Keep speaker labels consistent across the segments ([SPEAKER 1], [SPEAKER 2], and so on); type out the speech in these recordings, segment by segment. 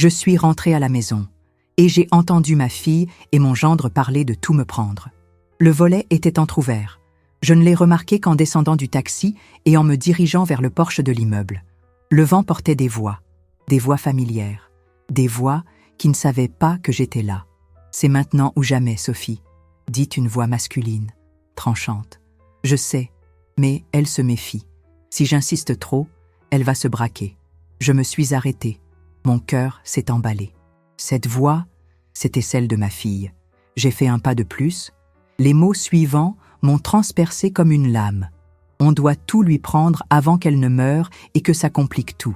[SPEAKER 1] Je suis rentrée à la maison, et j'ai entendu ma fille et mon gendre parler de tout me prendre. Le volet était entrouvert. Je ne l'ai remarqué qu'en descendant du taxi et en me dirigeant vers le porche de l'immeuble. Le vent portait des voix familières, des voix qui ne savaient pas que j'étais là. « C'est maintenant ou jamais, Sophie », dit une voix masculine, tranchante. Je sais, mais elle se méfie. Si j'insiste trop, elle va se braquer. Je me suis arrêtée. Mon cœur s'est emballé. Cette voix, c'était celle de ma fille. J'ai fait un pas de plus. Les mots suivants m'ont transpercé comme une lame. On doit tout lui prendre avant qu'elle ne meure et que ça complique tout.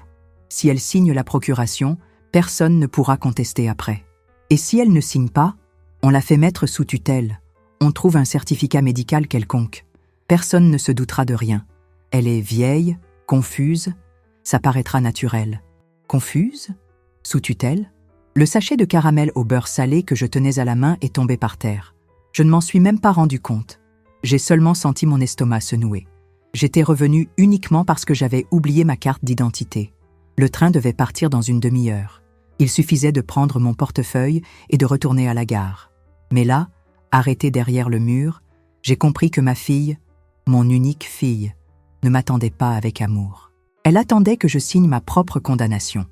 [SPEAKER 1] Si elle signe la procuration, personne ne pourra contester après. Et si elle ne signe pas, on la fait mettre sous tutelle. On trouve un certificat médical quelconque. Personne ne se doutera de rien. Elle est vieille, confuse, ça paraîtra naturel. Confuse ? Sous tutelle ? Le sachet de caramel au beurre salé que je tenais à la main est tombé par terre. Je ne m'en suis même pas rendu compte. J'ai seulement senti mon estomac se nouer. J'étais revenue uniquement parce que j'avais oublié ma carte d'identité. Le train devait partir dans une demi-heure. Il suffisait de prendre mon portefeuille et de retourner à la gare. Mais là, arrêtée derrière le mur, j'ai compris que ma fille, mon unique fille, ne m'attendait pas avec amour. Elle attendait que je signe ma propre condamnation.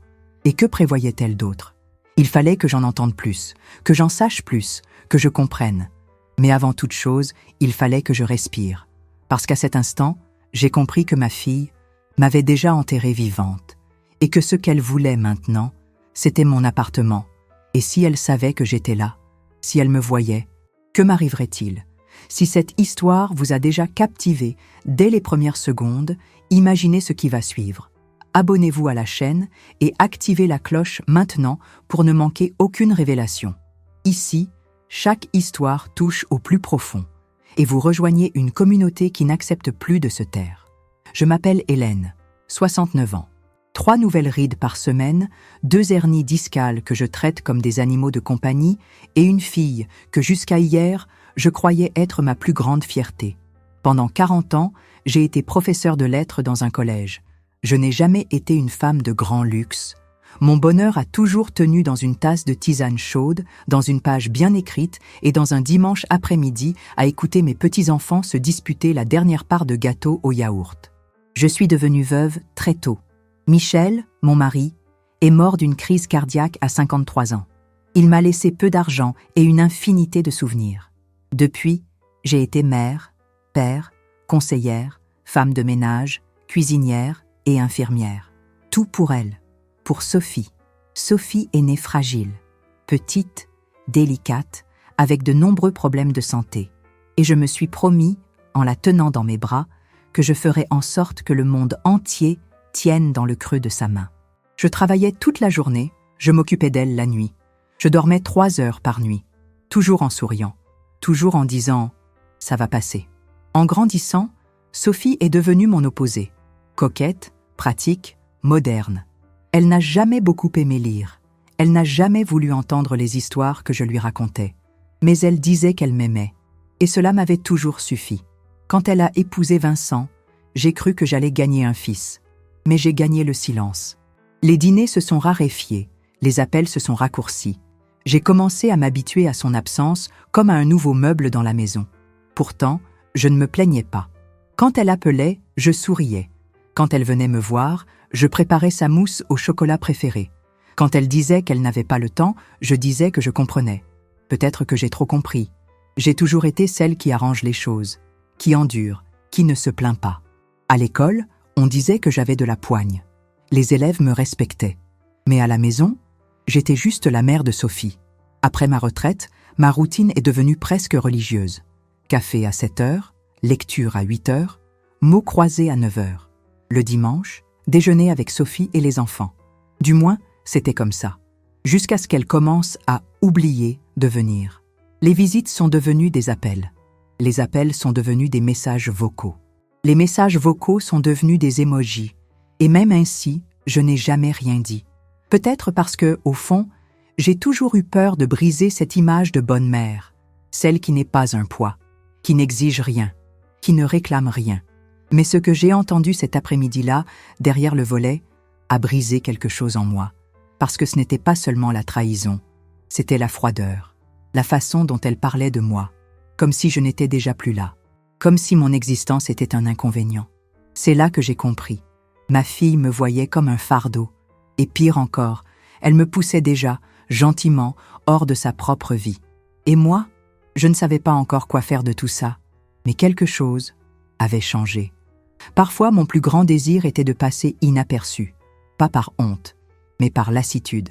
[SPEAKER 1] Et que prévoyait-elle d'autre ? Il fallait que j'en entende plus, que j'en sache plus, que je comprenne. Mais avant toute chose, il fallait que je respire. Parce qu'à cet instant, j'ai compris que ma fille m'avait déjà enterrée vivante, et que ce qu'elle voulait maintenant, c'était mon appartement. Et si elle savait que j'étais là, si elle me voyait, que m'arriverait-il ? Si cette histoire vous a déjà captivé dès les premières secondes, imaginez ce qui va suivre. Abonnez-vous à la chaîne et activez la cloche maintenant pour ne manquer aucune révélation. Ici, chaque histoire touche au plus profond et vous rejoignez une communauté qui n'accepte plus de se taire. Je m'appelle Hélène, 69 ans. 3 nouvelles rides par semaine, 2 hernies discales que je traite comme des animaux de compagnie et une fille que jusqu'à hier, je croyais être ma plus grande fierté. Pendant 40 ans, j'ai été professeur de lettres dans un collège. Je n'ai jamais été une femme de grand luxe. Mon bonheur a toujours tenu dans une tasse de tisane chaude, dans une page bien écrite et dans un dimanche après-midi à écouter mes petits-enfants se disputer la dernière part de gâteau au yaourt. Je suis devenue veuve très tôt. Michel, mon mari, est mort d'une crise cardiaque à 53 ans. Il m'a laissé peu d'argent et une infinité de souvenirs. Depuis, j'ai été mère, père, conseillère, femme de ménage, cuisinière et infirmière. Tout pour elle, pour Sophie. Sophie est née fragile, petite, délicate, avec de nombreux problèmes de santé. Et je me suis promis, en la tenant dans mes bras, que je ferais en sorte que le monde entier tienne dans le creux de sa main. Je travaillais toute la journée, je m'occupais d'elle la nuit. Je dormais 3 heures par nuit, toujours en souriant, toujours en disant « ça va passer ». En grandissant, Sophie est devenue mon opposée. Coquette, pratique, moderne. Elle n'a jamais beaucoup aimé lire. Elle n'a jamais voulu entendre les histoires que je lui racontais. Mais elle disait qu'elle m'aimait. Et cela m'avait toujours suffi. Quand elle a épousé Vincent, j'ai cru que j'allais gagner un fils. Mais j'ai gagné le silence. Les dîners se sont raréfiés, les appels se sont raccourcis. J'ai commencé à m'habituer à son absence comme à un nouveau meuble dans la maison. Pourtant, je ne me plaignais pas. Quand elle appelait, je souriais. Quand elle venait me voir, je préparais sa mousse au chocolat préféré. Quand elle disait qu'elle n'avait pas le temps, je disais que je comprenais. Peut-être que j'ai trop compris. J'ai toujours été celle qui arrange les choses, qui endure, qui ne se plaint pas. À l'école, on disait que j'avais de la poigne. Les élèves me respectaient. Mais à la maison, j'étais juste la mère de Sophie. Après ma retraite, ma routine est devenue presque religieuse. Café à 7 heures, lecture à 8 heures, mots croisés à 9 heures. Le dimanche, déjeuner avec Sophie et les enfants. Du moins, c'était comme ça. Jusqu'à ce qu'elle commence à oublier de venir. Les visites sont devenues des appels. Les appels sont devenus des messages vocaux. Les messages vocaux sont devenus des émojis. Et même ainsi, je n'ai jamais rien dit. Peut-être parce que, au fond, j'ai toujours eu peur de briser cette image de bonne mère, celle qui n'est pas un poids, qui n'exige rien, qui ne réclame rien. Mais ce que j'ai entendu cet après-midi-là, derrière le volet, a brisé quelque chose en moi. parce que ce n'était pas seulement la trahison, c'était la froideur, la façon dont elle parlait de moi, comme si je n'étais déjà plus là, comme si mon existence était un inconvénient. C'est là que j'ai compris. Ma fille me voyait comme un fardeau, et pire encore, elle me poussait déjà, gentiment, hors de sa propre vie. Et moi, je ne savais pas encore quoi faire de tout ça, mais quelque chose avait changé. Parfois, mon plus grand désir était de passer inaperçu, pas par honte, mais par lassitude.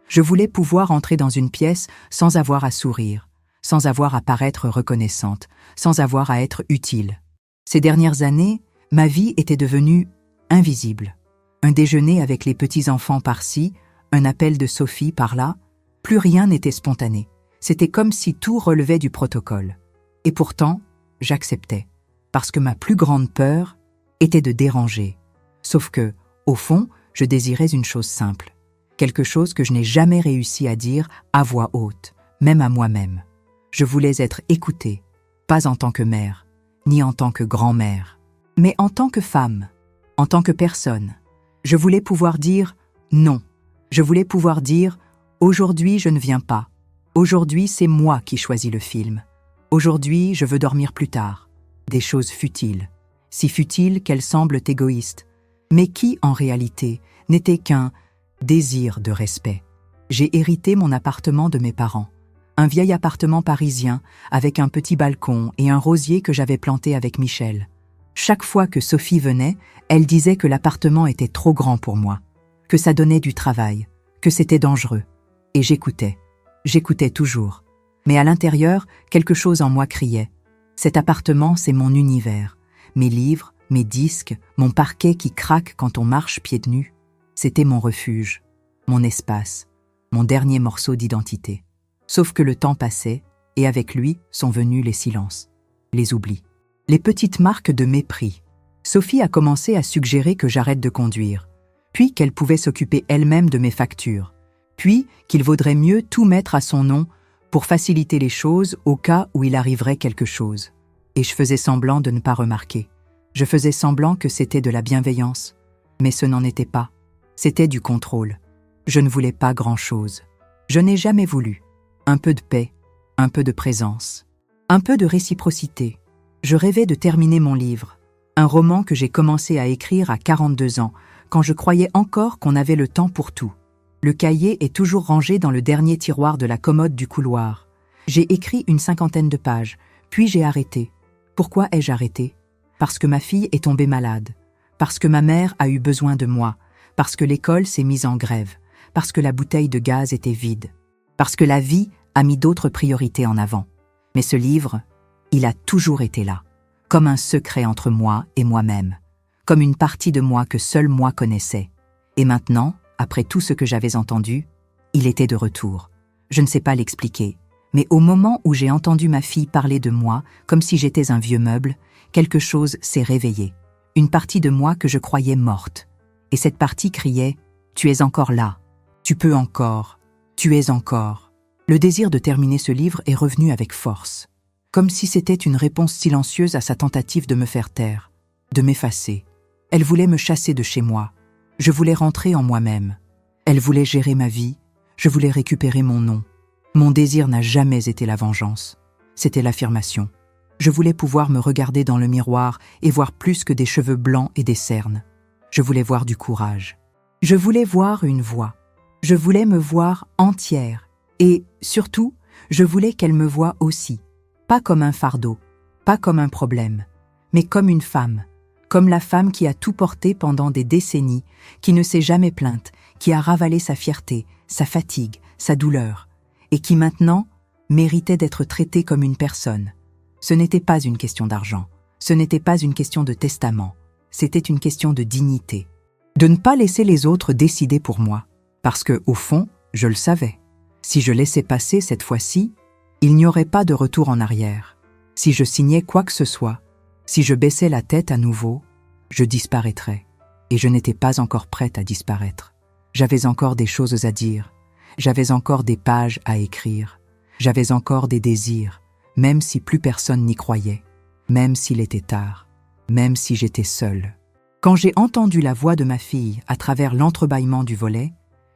[SPEAKER 1] Je voulais pouvoir entrer dans une pièce sans avoir à sourire, sans avoir à paraître reconnaissante, sans avoir à être utile. Ces dernières années, ma vie était devenue invisible. Un déjeuner avec les petits-enfants par-ci, un appel de Sophie par-là, plus rien n'était spontané. C'était comme si tout relevait du protocole. Et pourtant, j'acceptais, parce que ma plus grande peur était de déranger. Sauf que, au fond, je désirais une chose simple, quelque chose que je n'ai jamais réussi à dire à voix haute, même à moi-même. Je voulais être écoutée, pas en tant que mère, ni en tant que grand-mère, mais en tant que femme, en tant que personne. Je voulais pouvoir dire non. Je voulais pouvoir dire « Aujourd'hui, je ne viens pas. Aujourd'hui, c'est moi qui choisis le film. Aujourd'hui, je veux dormir plus tard. » Des choses futiles, si futiles qu'elles semblent égoïstes, mais qui, en réalité, n'étaient qu'un désir de respect. J'ai hérité mon appartement de mes parents. Un vieil appartement parisien avec un petit balcon et un rosier que j'avais planté avec Michel. Chaque fois que Sophie venait, elle disait que l'appartement était trop grand pour moi, que ça donnait du travail, que c'était dangereux. Et j'écoutais toujours. Mais à l'intérieur, quelque chose en moi criait. Cet appartement, c'est mon univers. Mes livres, mes disques, mon parquet qui craque quand on marche pieds nus. C'était mon refuge, mon espace, mon dernier morceau d'identité. Sauf que le temps passait, et avec lui sont venus les silences, les oublis, les petites marques de mépris. Sophie a commencé à suggérer que j'arrête de conduire, puis qu'elle pouvait s'occuper elle-même de mes factures, puis qu'il vaudrait mieux tout mettre à son nom pour faciliter les choses au cas où il arriverait quelque chose. Et je faisais semblant de ne pas remarquer. Je faisais semblant que c'était de la bienveillance, mais ce n'en était pas. C'était du contrôle. Je ne voulais pas grand-chose. Je n'ai jamais voulu. Un peu de paix, un peu de présence, un peu de réciprocité. Je rêvais de terminer mon livre, un roman que j'ai commencé à écrire à 42 ans, quand je croyais encore qu'on avait le temps pour tout. Le cahier est toujours rangé dans le dernier tiroir de la commode du couloir. J'ai écrit une 50aine de pages, puis j'ai arrêté. Pourquoi ai-je arrêté? Parce que ma fille est tombée malade, parce que ma mère a eu besoin de moi, parce que l'école s'est mise en grève, parce que la bouteille de gaz était vide, parce que la vie a mis d'autres priorités en avant. Mais ce livre, il a toujours été là, comme un secret entre moi et moi-même, comme une partie de moi que seul moi connaissais. Et maintenant, après tout ce que j'avais entendu, il était de retour. Je ne sais pas l'expliquer, mais au moment où j'ai entendu ma fille parler de moi comme si j'étais un vieux meuble, quelque chose s'est réveillé. Une partie de moi que je croyais morte. Et cette partie criait « Tu es encore là. Tu peux encore. Tu es encore. » Le désir de terminer ce livre est revenu avec force, comme si c'était une réponse silencieuse à sa tentative de me faire taire, de m'effacer. Elle voulait me chasser de chez moi. Je voulais rentrer en moi-même. Elle voulait gérer ma vie. Je voulais récupérer mon nom. Mon désir n'a jamais été la vengeance. C'était l'affirmation. Je voulais pouvoir me regarder dans le miroir et voir plus que des cheveux blancs et des cernes. Je voulais voir du courage. Je voulais voir une voix. Je voulais me voir entière. Et, surtout, je voulais qu'elle me voie aussi, pas comme un fardeau, pas comme un problème, mais comme une femme, comme la femme qui a tout porté pendant des décennies, qui ne s'est jamais plainte, qui a ravalé sa fierté, sa fatigue, sa douleur, et qui maintenant méritait d'être traitée comme une personne. Ce n'était pas une question d'argent, ce n'était pas une question de testament, c'était une question de dignité. De ne pas laisser les autres décider pour moi, parce que, au fond, je le savais. Si je laissais passer cette fois-ci, il n'y aurait pas de retour en arrière. Si je signais quoi que ce soit, si je baissais la tête à nouveau, je disparaîtrais. Et je n'étais pas encore prête à disparaître. J'avais encore des choses à dire. J'avais encore des pages à écrire. J'avais encore des désirs, même si plus personne n'y croyait, même s'il était tard, même si j'étais seule. Quand j'ai entendu la voix de ma fille à travers l'entrebâillement du volet,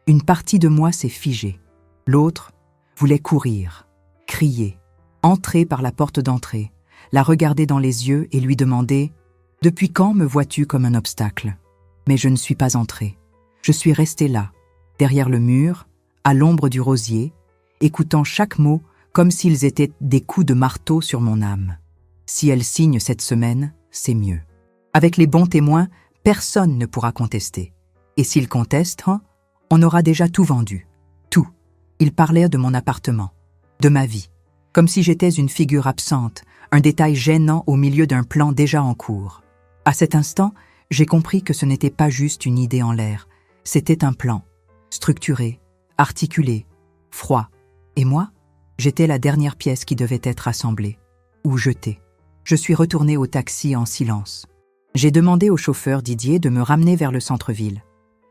[SPEAKER 1] Une partie de moi s'est figée. L'autre voulait courir, crier, entrer par la porte d'entrée, la regarder dans les yeux et lui demander « Depuis quand me vois-tu comme un obstacle ?» Mais je ne suis pas entrée. Je suis restée là, derrière le mur, à l'ombre du rosier, écoutant chaque mot comme s'ils étaient des coups de marteau sur mon âme. Si elle signe cette semaine, c'est mieux. Avec les bons témoins, personne ne pourra contester. Et s'ils contestent, on aura déjà tout vendu. Tout. Ils parlaient de mon appartement, de ma vie, comme si j'étais une figure absente, un détail gênant au milieu d'un plan déjà en cours. À cet instant, j'ai compris que ce n'était pas juste une idée en l'air, c'était un plan, structuré, articulé, froid. Et moi, j'étais la dernière pièce qui devait être assemblée, ou jetée. Je suis retournée au taxi en silence. J'ai demandé au chauffeur Didier de me ramener vers le centre-ville.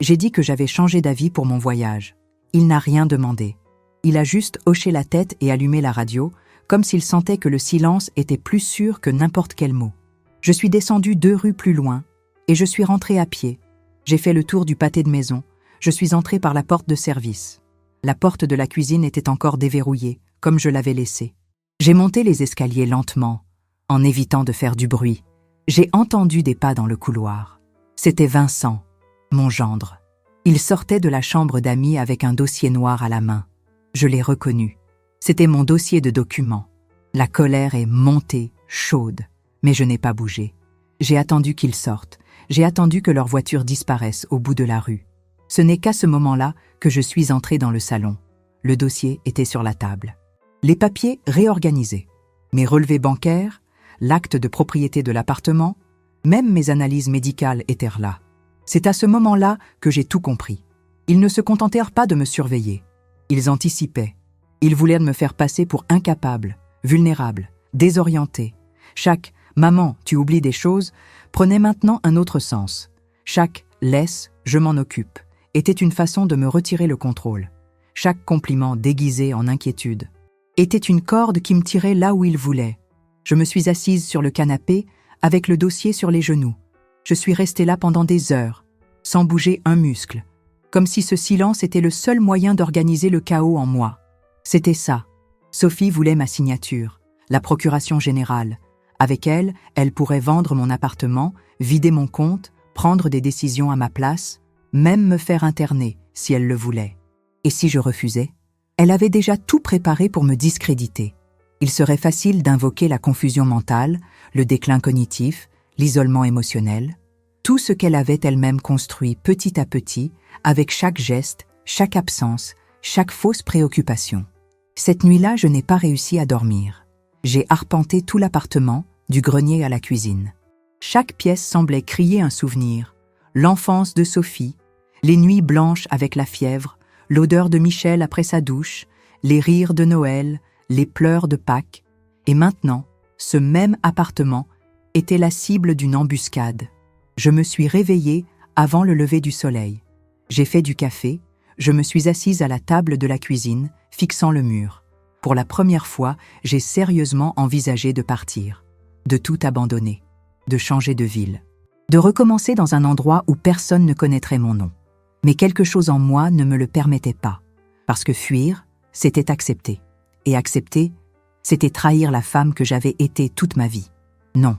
[SPEAKER 1] J'ai dit que j'avais changé d'avis pour mon voyage. Il n'a rien demandé. Il a juste hoché la tête et allumé la radio, comme s'il sentait que le silence était plus sûr que n'importe quel mot. Je suis descendue 2 rues plus loin, et je suis rentrée à pied. J'ai fait le tour du pâté de maison. Je suis entrée par la porte de service. La porte de la cuisine était encore déverrouillée, comme je l'avais laissée. J'ai monté les escaliers lentement, en évitant de faire du bruit. J'ai entendu des pas dans le couloir. C'était Vincent, mon gendre. Il sortait de la chambre d'amis avec un dossier noir à la main. Je l'ai reconnu. C'était mon dossier de documents. La colère est montée, chaude, mais je n'ai pas bougé. J'ai attendu qu'ils sortent. J'ai attendu que leur voiture disparaisse au bout de la rue. Ce n'est qu'à ce moment-là que je suis entrée dans le salon. Le dossier était sur la table. Les papiers réorganisés. Mes relevés bancaires, l'acte de propriété de l'appartement, même mes analyses médicales étaient là. C'est à ce moment-là que j'ai tout compris. Ils ne se contentèrent pas de me surveiller. Ils anticipaient. Ils voulaient me faire passer pour incapable, vulnérable, désorienté. Chaque « maman, tu oublies des choses » prenait maintenant un autre sens. Chaque « laisse, je m'en occupe » était une façon de me retirer le contrôle. Chaque compliment déguisé en inquiétude était une corde qui me tirait là où il voulait. Je me suis assise sur le canapé avec le dossier sur les genoux. Je suis restée là pendant des heures, sans bouger un muscle, comme si ce silence était le seul moyen d'organiser le chaos en moi. C'était ça. Sophie voulait ma signature, la procuration générale. Avec elle, elle pourrait vendre mon appartement, vider mon compte, prendre des décisions à ma place, même me faire interner si elle le voulait. Et si je refusais? Elle avait déjà tout préparé pour me discréditer. Il serait facile d'invoquer la confusion mentale, le déclin cognitif, l'isolement émotionnel, tout ce qu'elle avait elle-même construit petit à petit, avec chaque geste, chaque absence, chaque fausse préoccupation. Cette nuit-là, je n'ai pas réussi à dormir. J'ai arpenté tout l'appartement, du grenier à la cuisine. Chaque pièce semblait crier un souvenir, l'enfance de Sophie, les nuits blanches avec la fièvre, l'odeur de Michel après sa douche, les rires de Noël, les pleurs de Pâques. Et maintenant, ce même appartement était la cible d'une embuscade. Je me suis réveillée avant le lever du soleil. J'ai fait du café, je me suis assise à la table de la cuisine, fixant le mur. Pour la première fois, j'ai sérieusement envisagé de partir, de tout abandonner, de changer de ville, de recommencer dans un endroit où personne ne connaîtrait mon nom. Mais quelque chose en moi ne me le permettait pas, parce que fuir, c'était accepter. Et accepter, c'était trahir la femme que j'avais été toute ma vie. Non,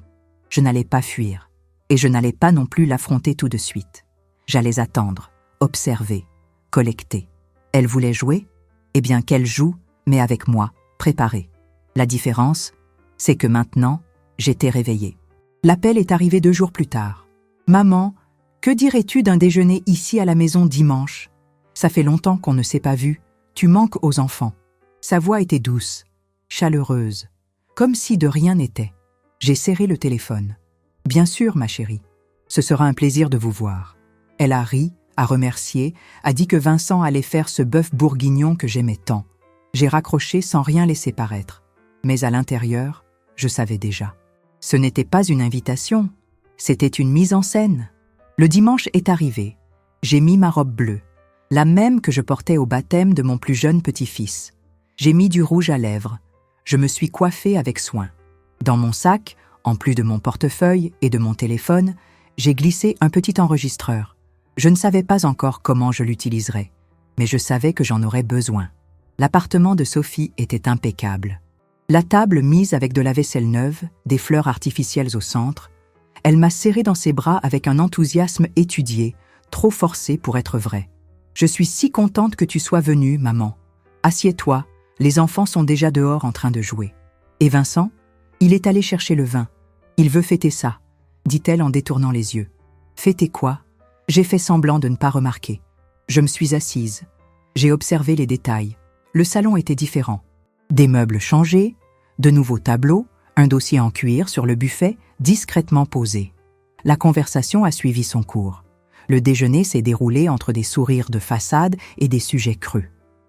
[SPEAKER 1] je n'allais pas fuir, et je n'allais pas non plus l'affronter tout de suite. J'allais attendre, observer, collecter. Elle voulait jouer? Eh bien qu'elle joue, mais avec moi, préparée. La différence, c'est que maintenant, j'étais réveillée. L'appel est arrivé 2 jours plus tard. « Maman, que dirais-tu d'un déjeuner ici à la maison dimanche? Ça fait longtemps qu'on ne s'est pas vu, tu manques aux enfants. » Sa voix était douce, chaleureuse, comme si de rien n'était. J'ai serré le téléphone. « Bien sûr, ma chérie, ce sera un plaisir de vous voir. » Elle a ri, a remercié, a dit que Vincent allait faire ce bœuf bourguignon que j'aimais tant. J'ai raccroché sans rien laisser paraître. Mais à l'intérieur, je savais déjà. Ce n'était pas une invitation, c'était une mise en scène. Le dimanche est arrivé. J'ai mis ma robe bleue, la même que je portais au baptême de mon plus jeune petit-fils. J'ai mis du rouge à lèvres. Je me suis coiffée avec soin. Dans mon sac, en plus de mon portefeuille et de mon téléphone, j'ai glissé un petit enregistreur. Je ne savais pas encore comment je l'utiliserais. mais je savais que j'en aurais besoin. L'appartement de Sophie était impeccable. La table mise avec de la vaisselle neuve, des fleurs artificielles au centre. Elle m'a serré dans ses bras avec un enthousiasme étudié, trop forcé pour être vrai. « Je suis si contente que tu sois venue, maman. Assieds-toi, les enfants sont déjà dehors en train de jouer. » Et Vincent? Il est allé chercher le vin. Il veut fêter ça, dit-elle en détournant les yeux. Fêter quoi? J'ai fait semblant de ne pas remarquer. Je me suis assise. J'ai observé les détails. Le salon était différent. Des meubles changés, de nouveaux tableaux, un dossier en cuir sur le buffet, discrètement posé. La conversation a suivi son cours. Le déjeuner s'est déroulé entre des sourires de façade et des sujets creux.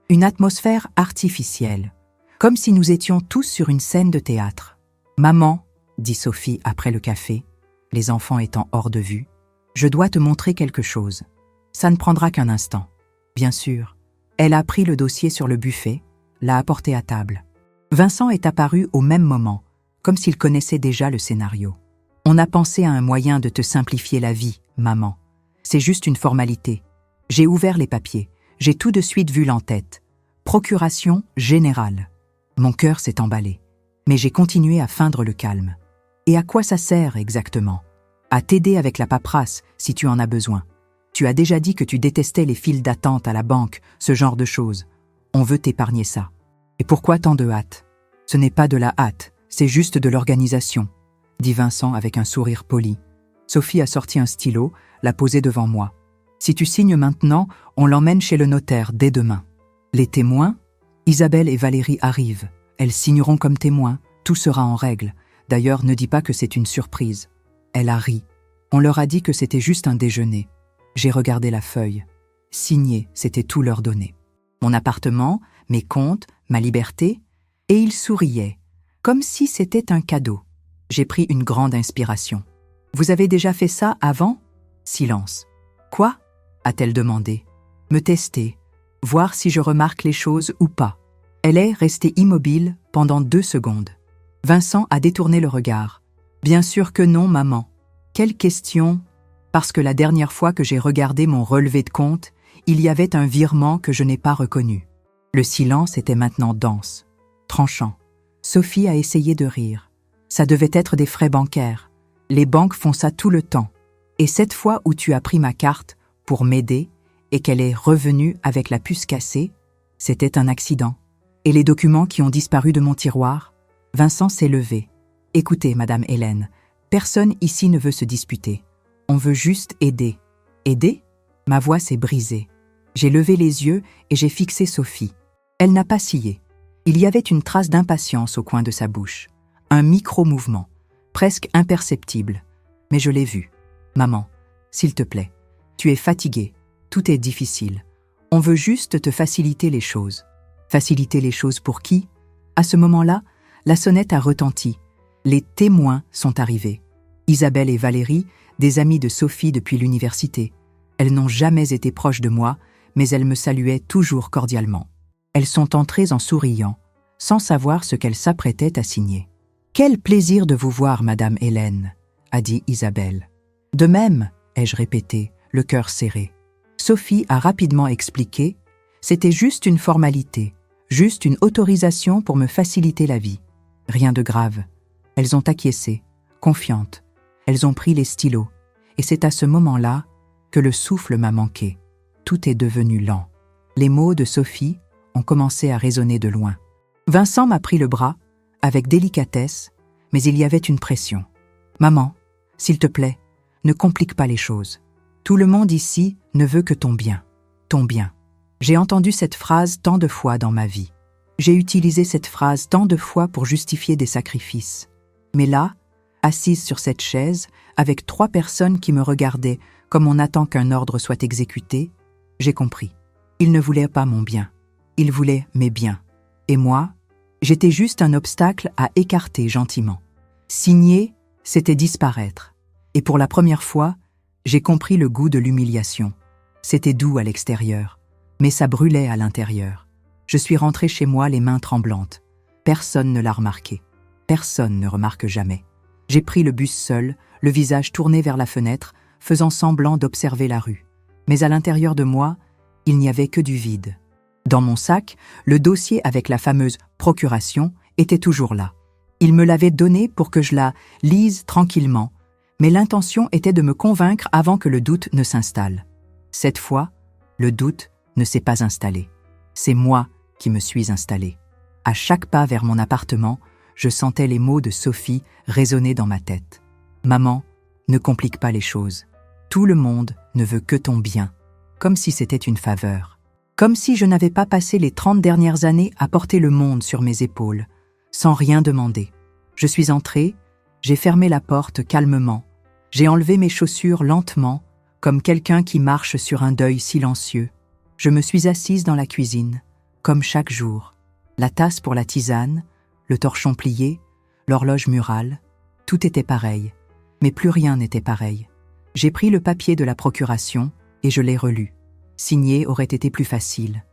[SPEAKER 1] Une atmosphère artificielle, comme si nous étions tous sur une scène de théâtre. « Maman, » dit Sophie après le café, les enfants étant hors de vue, « je dois te montrer quelque chose. Ça ne prendra qu'un instant. » Bien sûr. Elle a pris le dossier sur le buffet, l'a apporté à table. Vincent est apparu au même moment, comme s'il connaissait déjà le scénario. « On a pensé à un moyen de te simplifier la vie, maman. C'est juste une formalité. J'ai ouvert les papiers. J'ai tout de suite vu l'en-tête. Procuration générale. » Mon cœur s'est emballé. Mais j'ai continué à feindre le calme. « Et à quoi ça sert exactement ? À t'aider avec la paperasse, si tu en as besoin. Tu as déjà dit que tu détestais les files d'attente à la banque, ce genre de choses. On veut t'épargner ça. Et pourquoi tant de hâte ? Ce n'est pas de la hâte, c'est juste de l'organisation, dit Vincent avec un sourire poli. Sophie a sorti un stylo, l'a posé devant moi. Si tu signes maintenant, on l'emmène chez le notaire dès demain. Les témoins ? Isabelle et Valérie arrivent. Elles signeront comme témoins. Tout sera en règle. D'ailleurs, ne dis pas que c'est une surprise. Elle a ri. On leur a dit que c'était juste un déjeuner. J'ai regardé la feuille. Signer, c'était tout leur donner. Mon appartement, mes comptes, ma liberté, et ils souriaient, comme si c'était un cadeau. J'ai pris une grande inspiration. « Vous avez déjà fait ça avant ?» Silence. « Quoi ?» a-t-elle demandé. « Me tester, voir si je remarque les choses ou pas. » Elle est restée immobile pendant 2 secondes. Vincent a détourné le regard. « Bien sûr que non, maman. » Quelle question? Parce que la dernière fois que j'ai regardé mon relevé de compte, il y avait un virement que je n'ai pas reconnu. Le silence était maintenant dense, tranchant. Sophie a essayé de rire. Ça devait être des frais bancaires. Les banques font ça tout le temps. Et cette fois où tu as pris ma carte pour m'aider et qu'elle est revenue avec la puce cassée, c'était un accident. Et les documents qui ont disparu de mon tiroir? Vincent s'est levé. Écoutez, Madame Hélène, personne ici ne veut se disputer. On veut juste aider. Aider? Ma voix s'est brisée. J'ai levé les yeux et j'ai fixé Sophie. Elle n'a pas scié. Il y avait une trace d'impatience au coin de sa bouche. Un micro-mouvement, presque imperceptible. Mais je l'ai vu. Maman, s'il te plaît, tu es fatiguée. Tout est difficile. On veut juste te faciliter les choses. Faciliter les choses pour qui? À ce moment-là, la sonnette a retenti. Les témoins sont arrivés. Isabelle et Valérie, des amies de Sophie depuis l'université. Elles n'ont jamais été proches de moi, mais elles me saluaient toujours cordialement. Elles sont entrées en souriant, sans savoir ce qu'elles s'apprêtaient à signer. « Quel plaisir de vous voir, Madame Hélène !» a dit Isabelle. « De même !» ai-je répété, le cœur serré. Sophie a rapidement expliqué « C'était juste une formalité, juste une autorisation pour me faciliter la vie. Rien de grave. » Elles ont acquiescé, confiantes. Elles ont pris les stylos. Et c'est à ce moment-là que le souffle m'a manqué. Tout est devenu lent. Les mots de Sophie ont commencé à résonner de loin. Vincent m'a pris le bras, avec délicatesse, mais il y avait une pression. « Maman, s'il te plaît, ne complique pas les choses. Tout le monde ici ne veut que ton bien. Ton bien. » J'ai entendu cette phrase tant de fois dans ma vie. J'ai utilisé cette phrase tant de fois pour justifier des sacrifices. Mais là, assise sur cette chaise, avec 3 personnes qui me regardaient comme on attend qu'un ordre soit exécuté, j'ai compris. Ils ne voulaient pas mon bien. Ils voulaient mes biens. Et moi, j'étais juste un obstacle à écarter gentiment. Signer, c'était disparaître. Et pour la première fois, j'ai compris le goût de l'humiliation. C'était doux à l'extérieur, mais ça brûlait à l'intérieur. Je suis rentrée chez moi les mains tremblantes. Personne ne l'a remarqué. Personne ne remarque jamais. J'ai pris le bus seul, le visage tourné vers la fenêtre, faisant semblant d'observer la rue. Mais à l'intérieur de moi, Il n'y avait que du vide. Dans mon sac, le dossier avec la fameuse procuration était toujours là. Il me l'avait donné pour que je la lise tranquillement, mais l'intention était de me convaincre avant que le doute ne s'installe. Cette fois, le doute ne s'est pas installé. C'est moi qui me suis installé. À chaque pas vers mon appartement, je sentais les mots de Sophie résonner dans ma tête. « Maman, ne complique pas les choses. Tout le monde ne veut que ton bien. » Comme si c'était une faveur. Comme si je n'avais pas passé les 30 dernières années à porter le monde sur mes épaules, sans rien demander. Je suis entrée, j'ai fermé la porte calmement. J'ai enlevé mes chaussures lentement, comme quelqu'un qui marche sur un deuil silencieux. Je me suis assise dans la cuisine, comme chaque jour. La tasse pour la tisane, le torchon plié, l'horloge murale, tout était pareil. Mais plus rien n'était pareil. J'ai pris le papier de la procuration et je l'ai relu. Signer aurait été plus facile.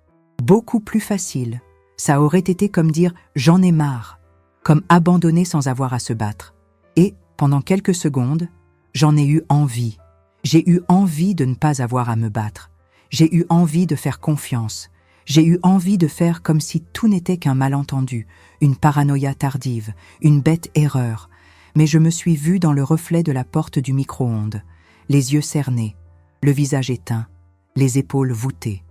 [SPEAKER 1] Beaucoup plus facile. Ça aurait été comme dire « j'en ai marre », comme abandonner sans avoir à se battre. Et, pendant quelques secondes, j'en ai eu envie. J'ai eu envie de ne pas avoir à me battre. J'ai eu envie de faire confiance. J'ai eu envie de faire comme si tout n'était qu'un malentendu, une paranoïa tardive, une bête erreur. Mais je me suis vue dans le reflet de la porte du micro-ondes, les yeux cernés, le visage éteint, les épaules voûtées.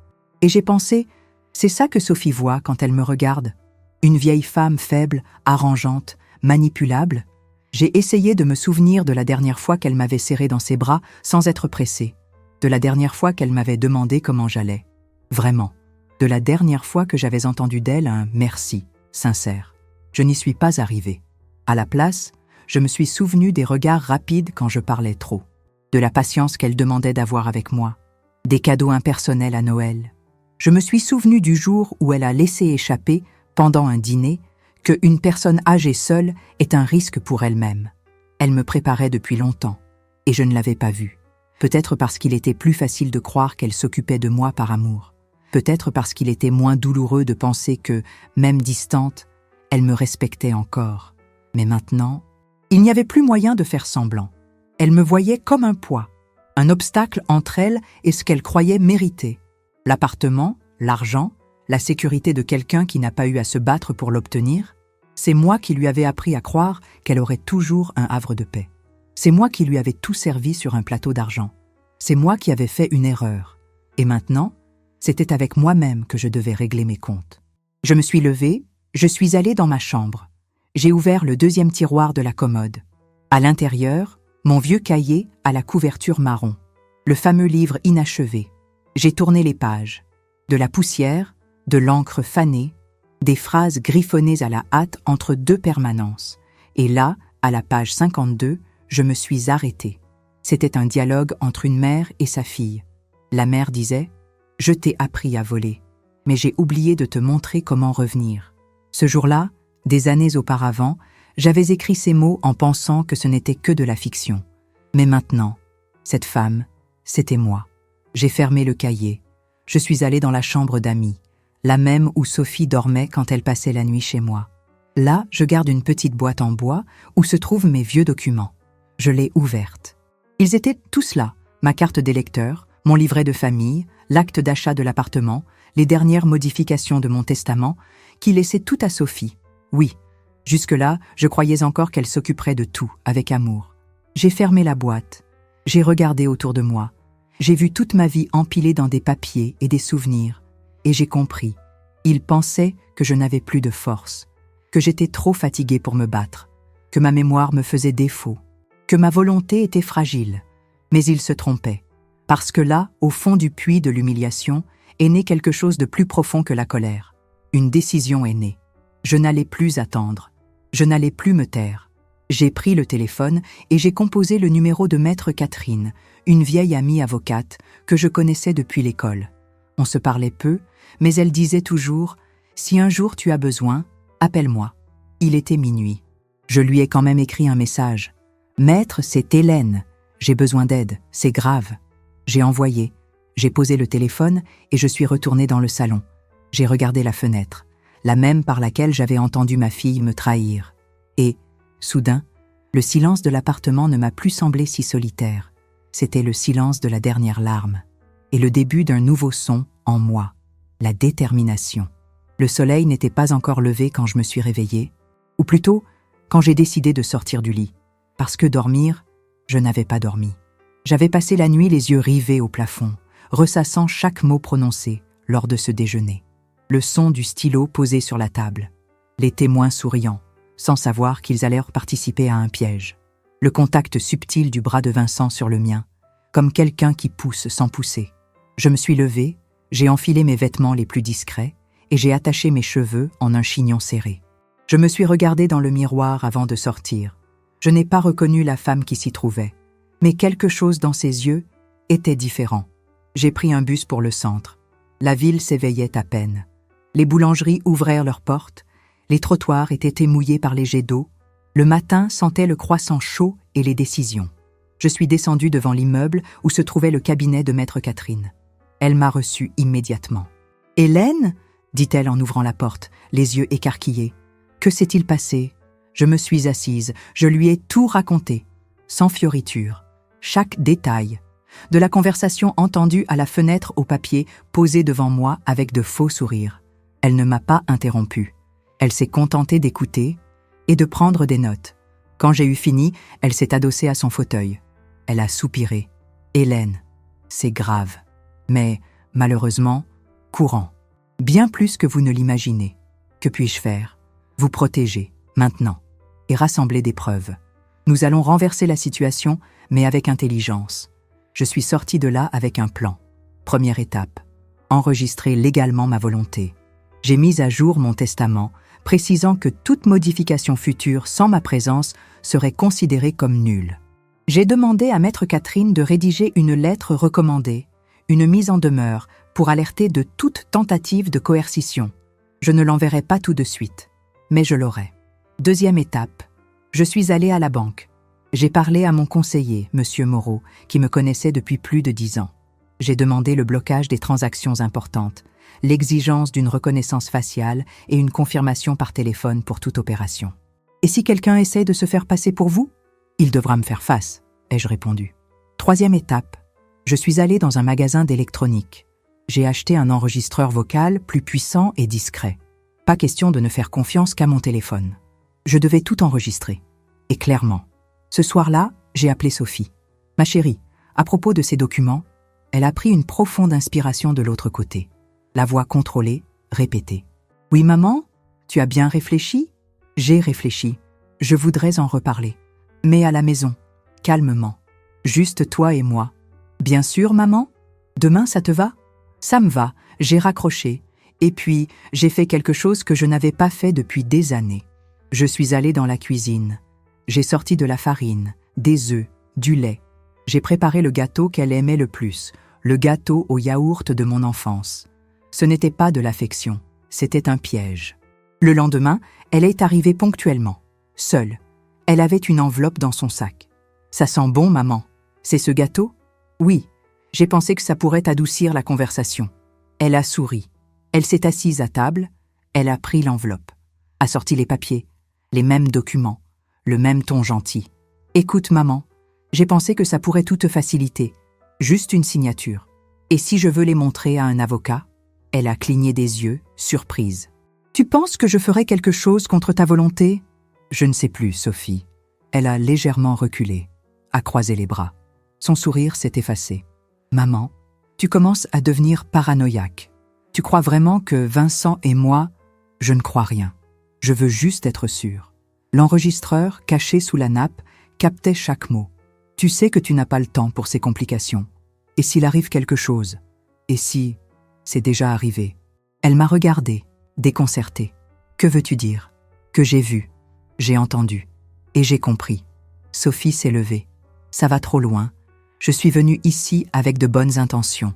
[SPEAKER 1] Et j'ai pensé, c'est ça que Sophie voit quand elle me regarde. Une vieille femme faible, arrangeante, manipulable. J'ai essayé de me souvenir de la dernière fois qu'elle m'avait serré dans ses bras sans être pressée, de la dernière fois qu'elle m'avait demandé comment j'allais. Vraiment, de la dernière fois que j'avais entendu d'elle un « merci » sincère. Je n'y suis pas arrivée. À la place, je me suis souvenu des regards rapides quand je parlais trop, de la patience qu'elle demandait d'avoir avec moi, des cadeaux impersonnels à Noël. Je me suis souvenu du jour où elle a laissé échapper, pendant un dîner, qu'une personne âgée seule est un risque pour elle-même. Elle me préparait depuis longtemps, et je ne l'avais pas vue. Peut-être parce qu'il était plus facile de croire qu'elle s'occupait de moi par amour. Peut-être parce qu'il était moins douloureux de penser que, même distante, elle me respectait encore. Mais maintenant, il n'y avait plus moyen de faire semblant. Elle me voyait comme un poids, un obstacle entre elle et ce qu'elle croyait mériter. L'appartement, l'argent, la sécurité de quelqu'un qui n'a pas eu à se battre pour l'obtenir, c'est moi qui lui avais appris à croire qu'elle aurait toujours un havre de paix. C'est moi qui lui avais tout servi sur un plateau d'argent. C'est moi qui avais fait une erreur. Et maintenant, c'était avec moi-même que je devais régler mes comptes. Je me suis levée, je suis allée dans ma chambre. J'ai ouvert le deuxième tiroir de la commode. À l'intérieur, mon vieux cahier à la couverture marron. Le fameux livre inachevé. J'ai tourné les pages. De la poussière, de l'encre fanée, des phrases griffonnées à la hâte entre deux permanences. Et là, à la page 52, je me suis arrêtée. C'était un dialogue entre une mère et sa fille. La mère disait « Je t'ai appris à voler, mais j'ai oublié de te montrer comment revenir. » Ce jour-là, des années auparavant, j'avais écrit ces mots en pensant que ce n'était que de la fiction. Mais maintenant, cette femme, c'était moi. J'ai fermé le cahier. Je suis allée dans la chambre d'amis, la même où Sophie dormait quand elle passait la nuit chez moi. Là, je garde une petite boîte en bois où se trouvent mes vieux documents. Je l'ai ouverte. Ils étaient tous là, ma carte d'électeur, mon livret de famille, l'acte d'achat de l'appartement, les dernières modifications de mon testament, qui laissaient tout à Sophie. Oui, jusque-là, je croyais encore qu'elle s'occuperait de tout, avec amour. J'ai fermé la boîte. J'ai regardé autour de moi. J'ai vu toute ma vie empilée dans des papiers et des souvenirs. Et j'ai compris. Ils pensaient que je n'avais plus de force, que j'étais trop fatiguée pour me battre, que ma mémoire me faisait défaut, que ma volonté était fragile. Mais ils se trompaient. Parce que là, au fond du puits de l'humiliation, est né quelque chose de plus profond que la colère. Une décision est née. Je n'allais plus attendre. Je n'allais plus me taire. J'ai pris le téléphone et j'ai composé le numéro de Maître Catherine, une vieille amie avocate que je connaissais depuis l'école. On se parlait peu, mais elle disait toujours « Si un jour tu as besoin, appelle-moi ». Il était minuit. Je lui ai quand même écrit un message. « Maître, c'est Hélène. J'ai besoin d'aide, c'est grave. » J'ai envoyé. J'ai posé le téléphone et je suis retournée dans le salon. J'ai regardé la fenêtre, la même par laquelle j'avais entendu ma fille me trahir. Et, soudain, le silence de l'appartement ne m'a plus semblé si solitaire. C'était le silence de la dernière larme. et le début d'un nouveau son en moi, la détermination. Le soleil n'était pas encore levé quand je me suis réveillée, ou plutôt quand j'ai décidé de sortir du lit, parce que dormir, je n'avais pas dormi. J'avais passé la nuit les yeux rivés au plafond, ressassant chaque mot prononcé lors de ce déjeuner. Le son du stylo posé sur la table, les témoins souriant, sans savoir qu'ils allèrent participer à un piège. Le contact subtil du bras de Vincent sur le mien, comme quelqu'un qui pousse sans pousser. Je me suis levée, j'ai enfilé mes vêtements les plus discrets et j'ai attaché mes cheveux en un chignon serré. Je me suis regardée dans le miroir avant de sortir. Je n'ai pas reconnu la femme qui s'y trouvait, mais quelque chose dans ses yeux était différent. J'ai pris un bus pour le centre. La ville s'éveillait à peine. Les boulangeries ouvrirent leurs portes, les trottoirs étaient émouillés par les jets d'eau, le matin sentait le croissant chaud et les décisions. Je suis descendue devant l'immeuble où se trouvait le cabinet de Maître Catherine. Elle m'a reçue immédiatement. « Hélène ?» dit-elle en ouvrant la porte, les yeux écarquillés. « Que s'est-il passé ?» Je me suis assise, je lui ai tout raconté, sans fioriture, chaque détail. De la conversation entendue à la fenêtre au papier posée devant moi avec de faux sourires. Elle ne m'a pas interrompue. Elle s'est contentée d'écouter et de prendre des notes. Quand j'ai eu fini, elle s'est adossée à son fauteuil. Elle a soupiré. « Hélène, c'est grave, mais malheureusement, courant. Bien plus que vous ne l'imaginez. Que puis-je faire? Vous protéger, maintenant, et rassembler des preuves. Nous allons renverser la situation, mais avec intelligence. Je suis sortie de là avec un plan. Première étape, enregistrer légalement ma volonté. J'ai mis à jour mon testament, précisant que toute modification future sans ma présence serait considérée comme nulle. J'ai demandé à Maître Catherine de rédiger une lettre recommandée, une mise en demeure pour alerter de toute tentative de coercition. Je ne l'enverrai pas tout de suite, mais je l'aurai. Deuxième étape, je suis allée à la banque. J'ai parlé à mon conseiller, M. Moreau, qui me connaissait depuis plus de 10 ans. J'ai demandé le blocage des transactions importantes, l'exigence d'une reconnaissance faciale et une confirmation par téléphone pour toute opération. « Et si quelqu'un essaie de se faire passer pour vous ? Il devra me faire face, ai-je répondu. Troisième étape, je suis allée dans un magasin d'électronique. J'ai acheté un enregistreur vocal plus puissant et discret. Pas question de ne faire confiance qu'à mon téléphone. Je devais tout enregistrer. Et clairement. Ce soir-là, j'ai appelé Sophie. Ma chérie, à propos de ces documents, elle a pris une profonde inspiration de l'autre côté. La voix contrôlée, répétée. « Oui, maman, tu as bien réfléchi ?» J'ai réfléchi. Je voudrais en reparler. Mais à la maison, calmement. Juste toi et moi. « Bien sûr, maman. Demain, ça te va ?»« Ça me va. » J'ai raccroché. Et puis, j'ai fait quelque chose que je n'avais pas fait depuis des années. Je suis allée dans la cuisine. J'ai sorti de la farine, des œufs, du lait. J'ai préparé le gâteau qu'elle aimait le plus, le gâteau au yaourt de mon enfance. Ce n'était pas de l'affection, c'était un piège. Le lendemain, elle est arrivée ponctuellement, seule. Elle avait une enveloppe dans son sac. « Ça sent bon, maman. C'est ce gâteau ?»« Oui. J'ai pensé que ça pourrait adoucir la conversation. » Elle a souri. Elle s'est assise à table. Elle a pris l'enveloppe, a sorti les papiers, les mêmes documents, le même ton gentil. « Écoute, maman, j'ai pensé que ça pourrait tout te faciliter. Juste une signature. Et si je veux les montrer à un avocat ?» Elle a cligné des yeux, surprise. « Tu penses que je ferais quelque chose contre ta volonté ?» Je ne sais plus, Sophie. Elle a légèrement reculé, a croisé les bras. Son sourire s'est effacé. « Maman, tu commences à devenir paranoïaque. Tu crois vraiment que Vincent et moi, je ne crois rien. Je veux juste être sûre. » L'enregistreur, caché sous la nappe, captait chaque mot. « Tu sais que tu n'as pas le temps pour ces complications. Et s'il arrive quelque chose? Et si c'est déjà arrivé ?» Elle m'a regardée, déconcertée. « Que veux-tu dire ?»« Que j'ai vu, j'ai entendu, et j'ai compris. » Sophie s'est levée. « Ça va trop loin. Je suis venue ici avec de bonnes intentions.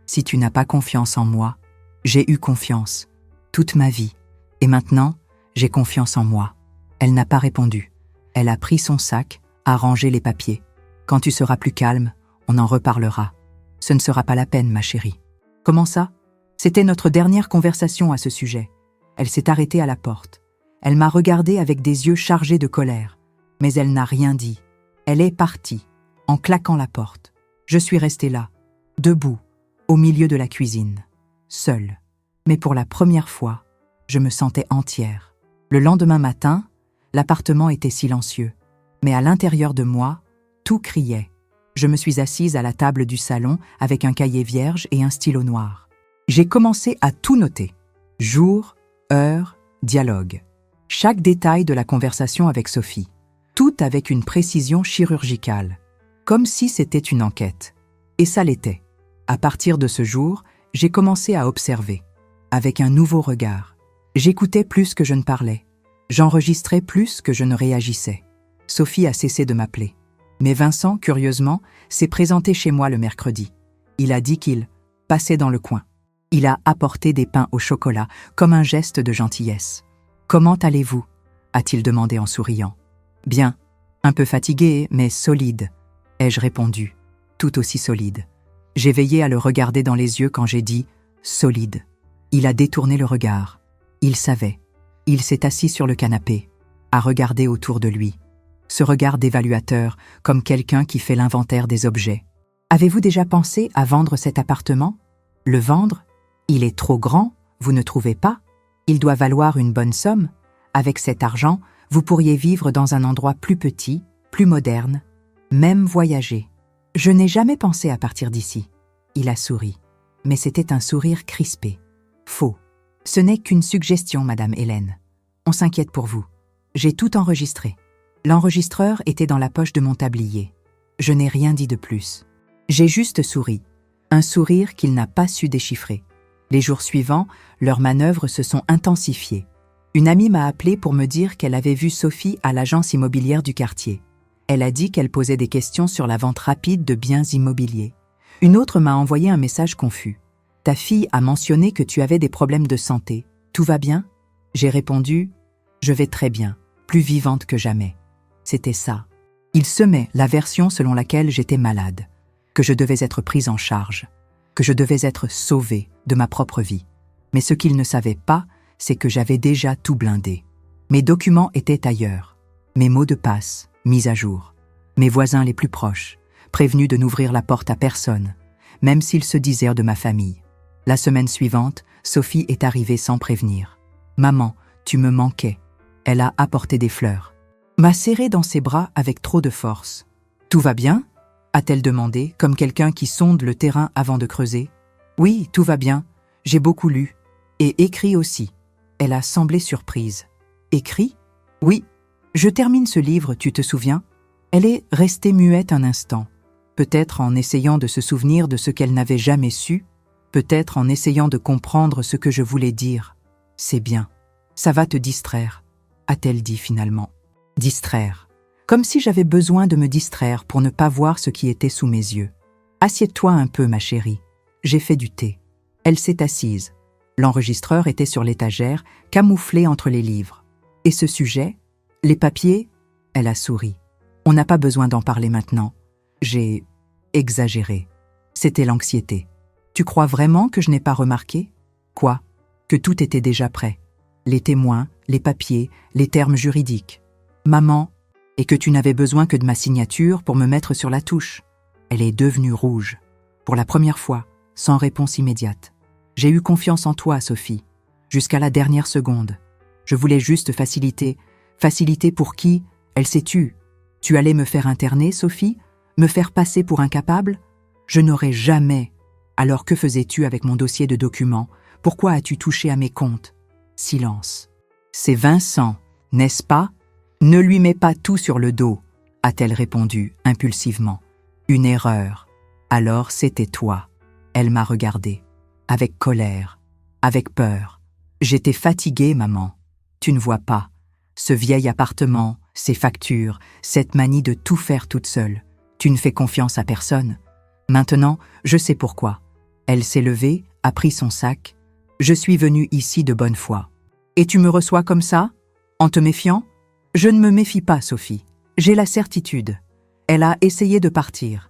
[SPEAKER 1] Si tu n'as pas confiance en moi, j'ai eu confiance, toute ma vie. Et maintenant, j'ai confiance en moi. » Elle n'a pas répondu. Elle a pris son sac, a rangé les papiers. « Quand tu seras plus calme, on en reparlera. Ce ne sera pas la peine, ma chérie. » « Comment ça ? C'était notre dernière conversation à ce sujet. » Elle s'est arrêtée à la porte. Elle m'a regardée avec des yeux chargés de colère. Mais elle n'a rien dit. Elle est partie, en claquant la porte. Je suis restée là, debout, au milieu de la cuisine, seule. Mais pour la première fois, je me sentais entière. Le lendemain matin, l'appartement était silencieux. Mais à l'intérieur de moi, tout criait. Je me suis assise à la table du salon avec un cahier vierge et un stylo noir. J'ai commencé à tout noter. Jour, heure, dialogue. Chaque détail de la conversation avec Sophie. Tout avec une précision chirurgicale. Comme si c'était une enquête. Et ça l'était. À partir de ce jour, j'ai commencé à observer. Avec un nouveau regard. J'écoutais plus que je ne parlais. J'enregistrais plus que je ne réagissais. Sophie a cessé de m'appeler. Mais Vincent, curieusement, s'est présenté chez moi le mercredi. Il a dit qu'il passait dans le coin. Il a apporté des pains au chocolat, comme un geste de gentillesse. « Comment allez-vous » a-t-il demandé en souriant. « Bien, un peu fatigué, mais solide » ai-je répondu, tout aussi solide. J'ai veillé à le regarder dans les yeux quand j'ai dit « solide ». Il a détourné le regard. Il savait. Il s'est assis sur le canapé, à regarder autour de lui. Ce regard d'évaluateur, comme quelqu'un qui fait l'inventaire des objets. Avez-vous déjà pensé à vendre cet appartement? Le vendre? Il est trop grand, vous ne trouvez pas? Il doit valoir une bonne somme. Avec cet argent, vous pourriez vivre dans un endroit plus petit, plus moderne, même voyager. Je n'ai jamais pensé à partir d'ici. Il a souri, mais c'était un sourire crispé. Faux. Ce n'est qu'une suggestion, Madame Hélène. On s'inquiète pour vous. J'ai tout enregistré. L'enregistreur était dans la poche de mon tablier. Je n'ai rien dit de plus. J'ai juste souri. Un sourire qu'il n'a pas su déchiffrer. Les jours suivants, leurs manœuvres se sont intensifiées. Une amie m'a appelé pour me dire qu'elle avait vu Sophie à l'agence immobilière du quartier. Elle a dit qu'elle posait des questions sur la vente rapide de biens immobiliers. Une autre m'a envoyé un message confus. « Ta fille a mentionné que tu avais des problèmes de santé. Tout va bien ?» J'ai répondu « Je vais très bien, plus vivante que jamais. » C'était ça. Il semait la version selon laquelle j'étais malade, que je devais être prise en charge, que je devais être sauvée de ma propre vie. Mais ce qu'il ne savait pas, c'est que j'avais déjà tout blindé. Mes documents étaient ailleurs, mes mots de passe mis à jour, mes voisins les plus proches, prévenus de n'ouvrir la porte à personne, même s'ils se disaient de ma famille. La semaine suivante, Sophie est arrivée sans prévenir. « Maman, tu me manquais. » Elle a apporté des fleurs. M'a serré dans ses bras avec trop de force. « Tout va bien » a-t-elle demandé, comme quelqu'un qui sonde le terrain avant de creuser. « Oui, tout va bien. J'ai beaucoup lu. Et écrit aussi. » Elle a semblé surprise. « Écrit ?»« Oui. Je termine ce livre, tu te souviens ?» Elle est restée muette un instant, peut-être en essayant de se souvenir de ce qu'elle n'avait jamais su, peut-être en essayant de comprendre ce que je voulais dire. « C'est bien. Ça va te distraire, » a-t-elle dit finalement. Distraire. Comme si j'avais besoin de me distraire pour ne pas voir ce qui était sous mes yeux. « Assieds-toi un peu, ma chérie. J'ai fait du thé. » Elle s'est assise. L'enregistreur était sur l'étagère, camouflé entre les livres. « Et ce sujet? Les papiers ?» Elle a souri. « On n'a pas besoin d'en parler maintenant. J'ai exagéré. C'était l'anxiété. Tu crois vraiment que je n'ai pas remarqué? Quoi? Que tout était déjà prêt. Les témoins, les papiers, les termes juridiques. Maman, et que tu n'avais besoin que de ma signature pour me mettre sur la touche. » Elle est devenue rouge. Pour la première fois, sans réponse immédiate. « J'ai eu confiance en toi, Sophie. Jusqu'à la dernière seconde. Je voulais juste faciliter. Faciliter pour qui? Elle s'est tue. Tu allais me faire interner, Sophie? Me faire passer pour incapable? Je n'aurais jamais. Alors que faisais-tu avec mon dossier de documents? Pourquoi as-tu touché à mes comptes? » Silence. « C'est Vincent, n'est-ce pas? Ne lui mets pas tout sur le dos, » a-t-elle répondu impulsivement. « Une erreur. Alors c'était toi. » Elle m'a regardée. Avec colère, avec peur. J'étais fatiguée, maman. Tu ne vois pas. Ce vieil appartement, ces factures, cette manie de tout faire toute seule. Tu ne fais confiance à personne. Maintenant, je sais pourquoi. Elle s'est levée, a pris son sac. Je suis venue ici de bonne foi. Et tu me reçois comme ça? En te méfiant? Je ne me méfie pas, Sophie. J'ai la certitude. Elle a essayé de partir.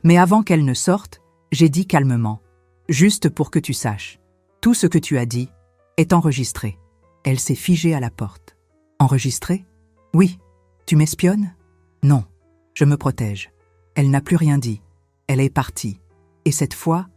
[SPEAKER 1] Mais avant qu'elle ne sorte, j'ai dit calmement. Juste pour que tu saches. Tout ce que tu as dit est enregistré. Elle s'est figée à la porte. Enregistré? Oui. Tu m'espionnes? Non. Je me protège. Elle n'a plus rien dit. Elle est partie. Et cette fois,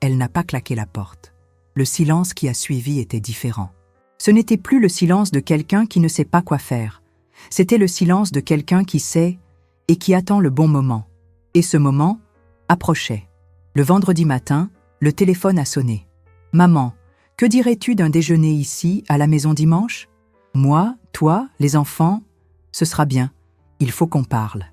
[SPEAKER 1] Elle n'a pas claqué la porte. Le silence qui a suivi était différent. Ce n'était plus le silence de quelqu'un qui ne sait pas quoi faire. C'était le silence de quelqu'un qui sait et qui attend le bon moment. Et ce moment approchait. Le vendredi matin, le téléphone a sonné. « Maman, que dirais-tu d'un déjeuner ici, à la maison dimanche ? Moi, toi, les enfants ? Ce sera bien. Il faut qu'on parle. »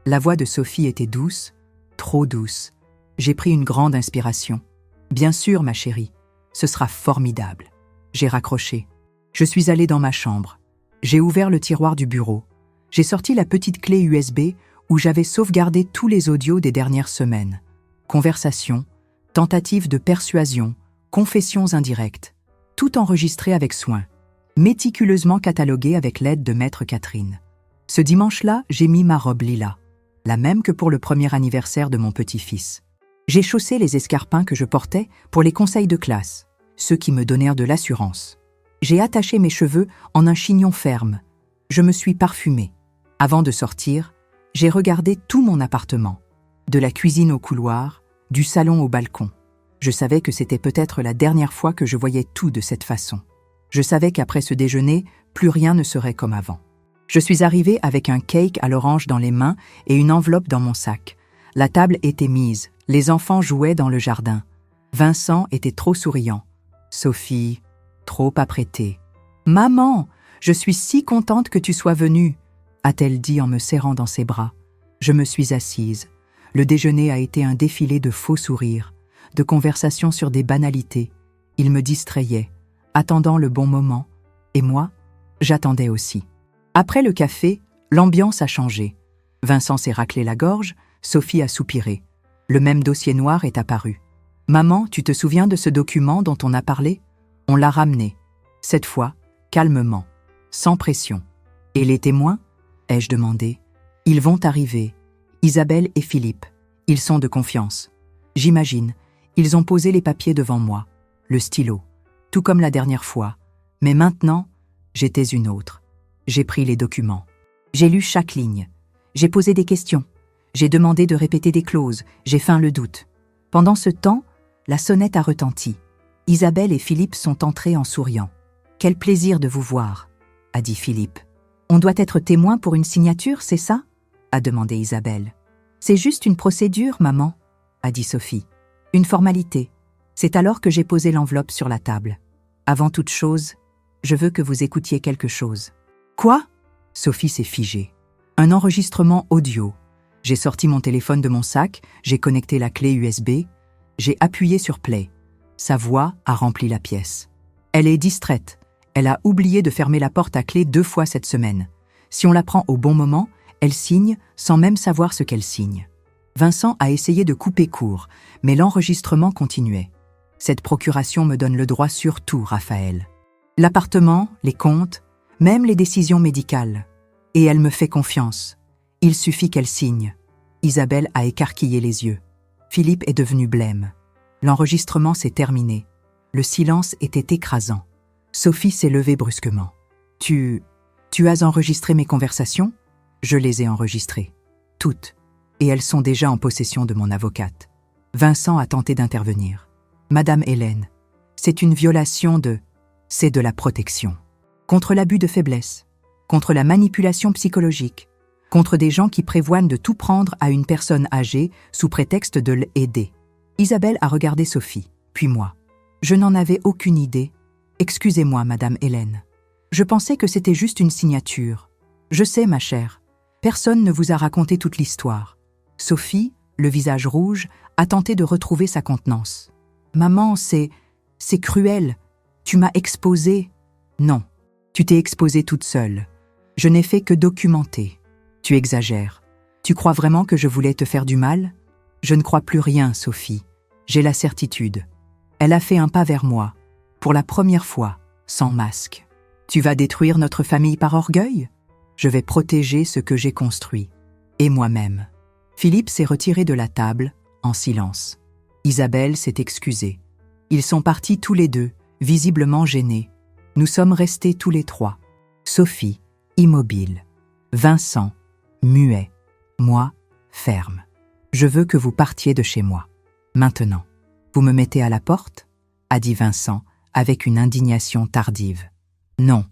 [SPEAKER 1] La voix de Sophie était douce, trop douce. J'ai pris une grande inspiration. « Bien sûr, ma chérie, ce sera formidable. » J'ai raccroché. Je suis allée dans ma chambre. J'ai ouvert le tiroir du bureau. J'ai sorti la petite clé USB où j'avais sauvegardé tous les audios des dernières semaines. Conversations, tentatives de persuasion, confessions indirectes. Tout enregistré avec soin, méticuleusement catalogué avec l'aide de Maître Catherine. Ce dimanche-là, j'ai mis ma robe lilas, la même que pour le premier anniversaire de mon petit-fils. J'ai chaussé les escarpins que je portais pour les conseils de classe, ceux qui me donnèrent de l'assurance. J'ai attaché mes cheveux en un chignon ferme. Je me suis parfumée. Avant de sortir, j'ai regardé tout mon appartement, de la cuisine au couloir, du salon au balcon. Je savais que c'était peut-être la dernière fois que je voyais tout de cette façon. Je savais qu'après ce déjeuner, plus rien ne serait comme avant. Je suis arrivée avec un cake à l'orange dans les mains et une enveloppe dans mon sac. La table était mise, les enfants jouaient dans le jardin. Vincent était trop souriant. Sophie, trop apprêtée. « Maman, je suis si contente que tu sois venue !» a-t-elle dit en me serrant dans ses bras. Je me suis assise. Le déjeuner a été un défilé de faux sourires, de conversations sur des banalités. Il me distrayait, attendant le bon moment. Et moi, j'attendais aussi. Après le café, l'ambiance a changé. Vincent s'est raclé la gorge, Sophie a soupiré. Le même dossier noir est apparu. « Maman, tu te souviens de ce document dont on a parlé ? On l'a ramené. Cette fois, calmement, sans pression. Et les témoins ? Ai-je demandé. Ils vont arriver. Isabelle et Philippe. Ils sont de confiance. J'imagine. Ils ont posé les papiers devant moi, le stylo, tout comme la dernière fois. Mais maintenant, j'étais une autre. J'ai pris les documents. J'ai lu chaque ligne. J'ai posé des questions. J'ai demandé de répéter des clauses. J'ai feint le doute. Pendant ce temps, la sonnette a retenti. Isabelle et Philippe sont entrés en souriant. « Quel plaisir de vous voir !» a dit Philippe. « On doit être témoin pour une signature, c'est ça ?» a demandé Isabelle. « C'est juste une procédure, maman » a dit Sophie. « Une formalité. » C'est alors que j'ai posé l'enveloppe sur la table. « Avant toute chose, je veux que vous écoutiez quelque chose. »« Quoi ?» Sophie s'est figée. « Un enregistrement audio. » J'ai sorti mon téléphone de mon sac, j'ai connecté la clé USB, j'ai appuyé sur play. Sa voix a rempli la pièce. Elle est distraite. Elle a oublié de fermer la porte à clé 2 fois cette semaine. Si on la prend au bon moment, elle signe sans même savoir ce qu'elle signe. Vincent a essayé de couper court, mais l'enregistrement continuait. Cette procuration me donne le droit sur tout, Raphaël. L'appartement, les comptes, même les décisions médicales. Et elle me fait confiance. Il suffit qu'elle signe. Isabelle a écarquillé les yeux. Philippe est devenu blême. L'enregistrement s'est terminé. Le silence était écrasant. Sophie s'est levée brusquement. « Tu as enregistré mes conversations ? » Je les ai enregistrées. Toutes. Et elles sont déjà en possession de mon avocate. Vincent a tenté d'intervenir. « Madame Hélène, c'est une violation de... C'est de la protection. Contre l'abus de faiblesse, contre la manipulation psychologique, contre des gens qui prévoient de tout prendre à une personne âgée sous prétexte de l'aider. » Isabelle a regardé Sophie, puis moi. Je n'en avais aucune idée. Excusez-moi, Madame Hélène. Je pensais que c'était juste une signature. Je sais, ma chère. Personne ne vous a raconté toute l'histoire. Sophie, le visage rouge, a tenté de retrouver sa contenance. Maman, c'est cruel. Tu m'as exposée. Non, tu t'es exposée toute seule. Je n'ai fait que documenter. Tu exagères. Tu crois vraiment que je voulais te faire du mal ? Je ne crois plus rien, Sophie. J'ai la certitude. Elle a fait un pas vers moi, pour la première fois, sans masque. Tu vas détruire notre famille par orgueil ? Je vais protéger ce que j'ai construit, et moi-même. Philippe s'est retiré de la table, en silence. Isabelle s'est excusée. Ils sont partis tous les deux, visiblement gênés. Nous sommes restés tous les 3. Sophie, immobile. Vincent, muet. Moi, ferme. Je veux que vous partiez de chez moi. Maintenant. Vous me mettez à la porte » a dit Vincent, avec une indignation tardive. Non,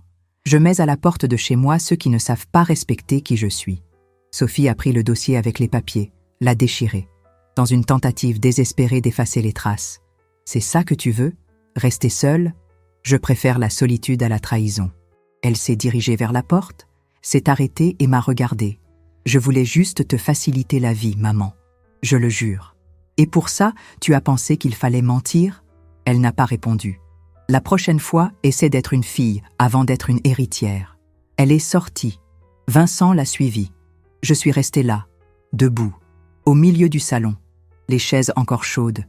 [SPEAKER 1] je mets à la porte de chez moi ceux qui ne savent pas respecter qui je suis. Sophie a pris le dossier avec les papiers, l'a déchiré, dans une tentative désespérée d'effacer les traces. C'est ça que tu veux ? Rester seule ? Je préfère la solitude à la trahison. Elle s'est dirigée vers la porte, s'est arrêtée et m'a regardée. Je voulais juste te faciliter la vie, maman. Je le jure. Et pour ça, tu as pensé qu'il fallait mentir ? Elle n'a pas répondu. La prochaine fois, essaie d'être une fille avant d'être une héritière. Elle est sortie. Vincent l'a suivie. Je suis restée là, debout, au milieu du salon, les chaises encore chaudes,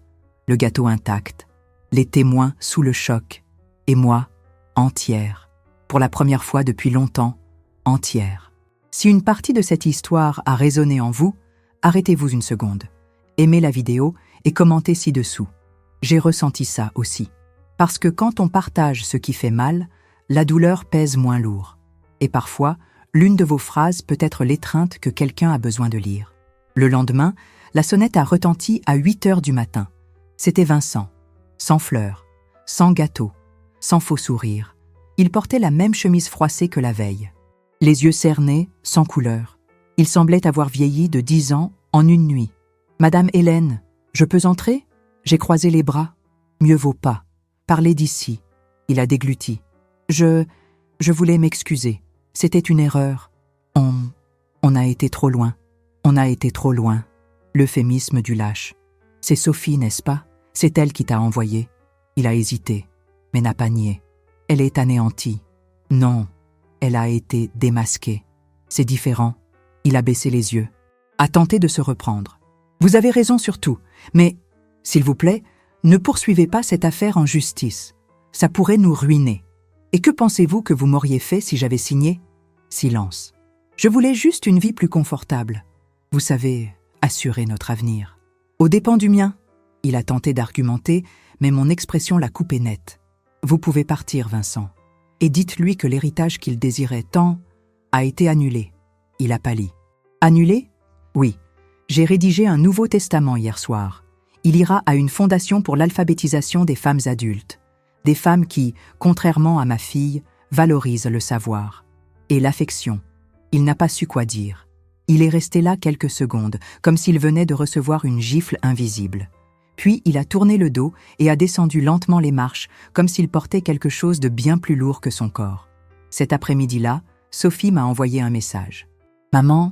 [SPEAKER 1] le gâteau intact, les témoins sous le choc, et moi, entière, pour la première fois depuis longtemps, entière. Si une partie de cette histoire a résonné en vous, arrêtez-vous une seconde, aimez la vidéo et commentez ci-dessous. J'ai ressenti ça aussi. Parce que quand on partage ce qui fait mal, la douleur pèse moins lourd. Et parfois, l'une de vos phrases peut être l'étreinte que quelqu'un a besoin de lire. Le lendemain, la sonnette a retenti à 8h du matin. C'était Vincent, sans fleurs, sans gâteau, sans faux sourire. Il portait la même chemise froissée que la veille. Les yeux cernés, sans couleur. Il semblait avoir vieilli de 10 ans en une nuit. « Madame Hélène, je peux entrer ?» J'ai croisé les bras. « Mieux vaut pas. Parlez d'ici. » Il a dégluti. « Je voulais m'excuser. C'était une erreur. On a été trop loin. On a été trop loin. » L'euphémisme du lâche. « C'est Sophie, n'est-ce pas ? C'est elle qui t'a envoyé. » Il a hésité, mais n'a pas nié. « Elle est anéantie. » Non, elle a été démasquée. C'est différent. Il a baissé les yeux. A tenté de se reprendre. « Vous avez raison sur tout, mais, s'il vous plaît, ne poursuivez pas cette affaire en justice. Ça pourrait nous ruiner. Et que pensez-vous que vous m'auriez fait si j'avais signé ? » Silence. « Je voulais juste une vie plus confortable. Vous savez, assurer notre avenir. »« Aux dépens du mien. » Il a tenté d'argumenter, mais mon expression l'a coupé net. « Vous pouvez partir, Vincent. Et dites-lui que l'héritage qu'il désirait tant a été annulé. » Il a pâli. « Annulé ? Oui. J'ai rédigé un Nouveau Testament hier soir. Il ira à une fondation pour l'alphabétisation des femmes adultes. Des femmes qui, contrairement à ma fille, valorisent le savoir. Et l'affection. Il n'a pas su quoi dire. Il est resté là quelques secondes, comme s'il venait de recevoir une gifle invisible. Puis il a tourné le dos et a descendu lentement les marches, comme s'il portait quelque chose de bien plus lourd que son corps. Cet après-midi-là, Sophie m'a envoyé un message. « Maman,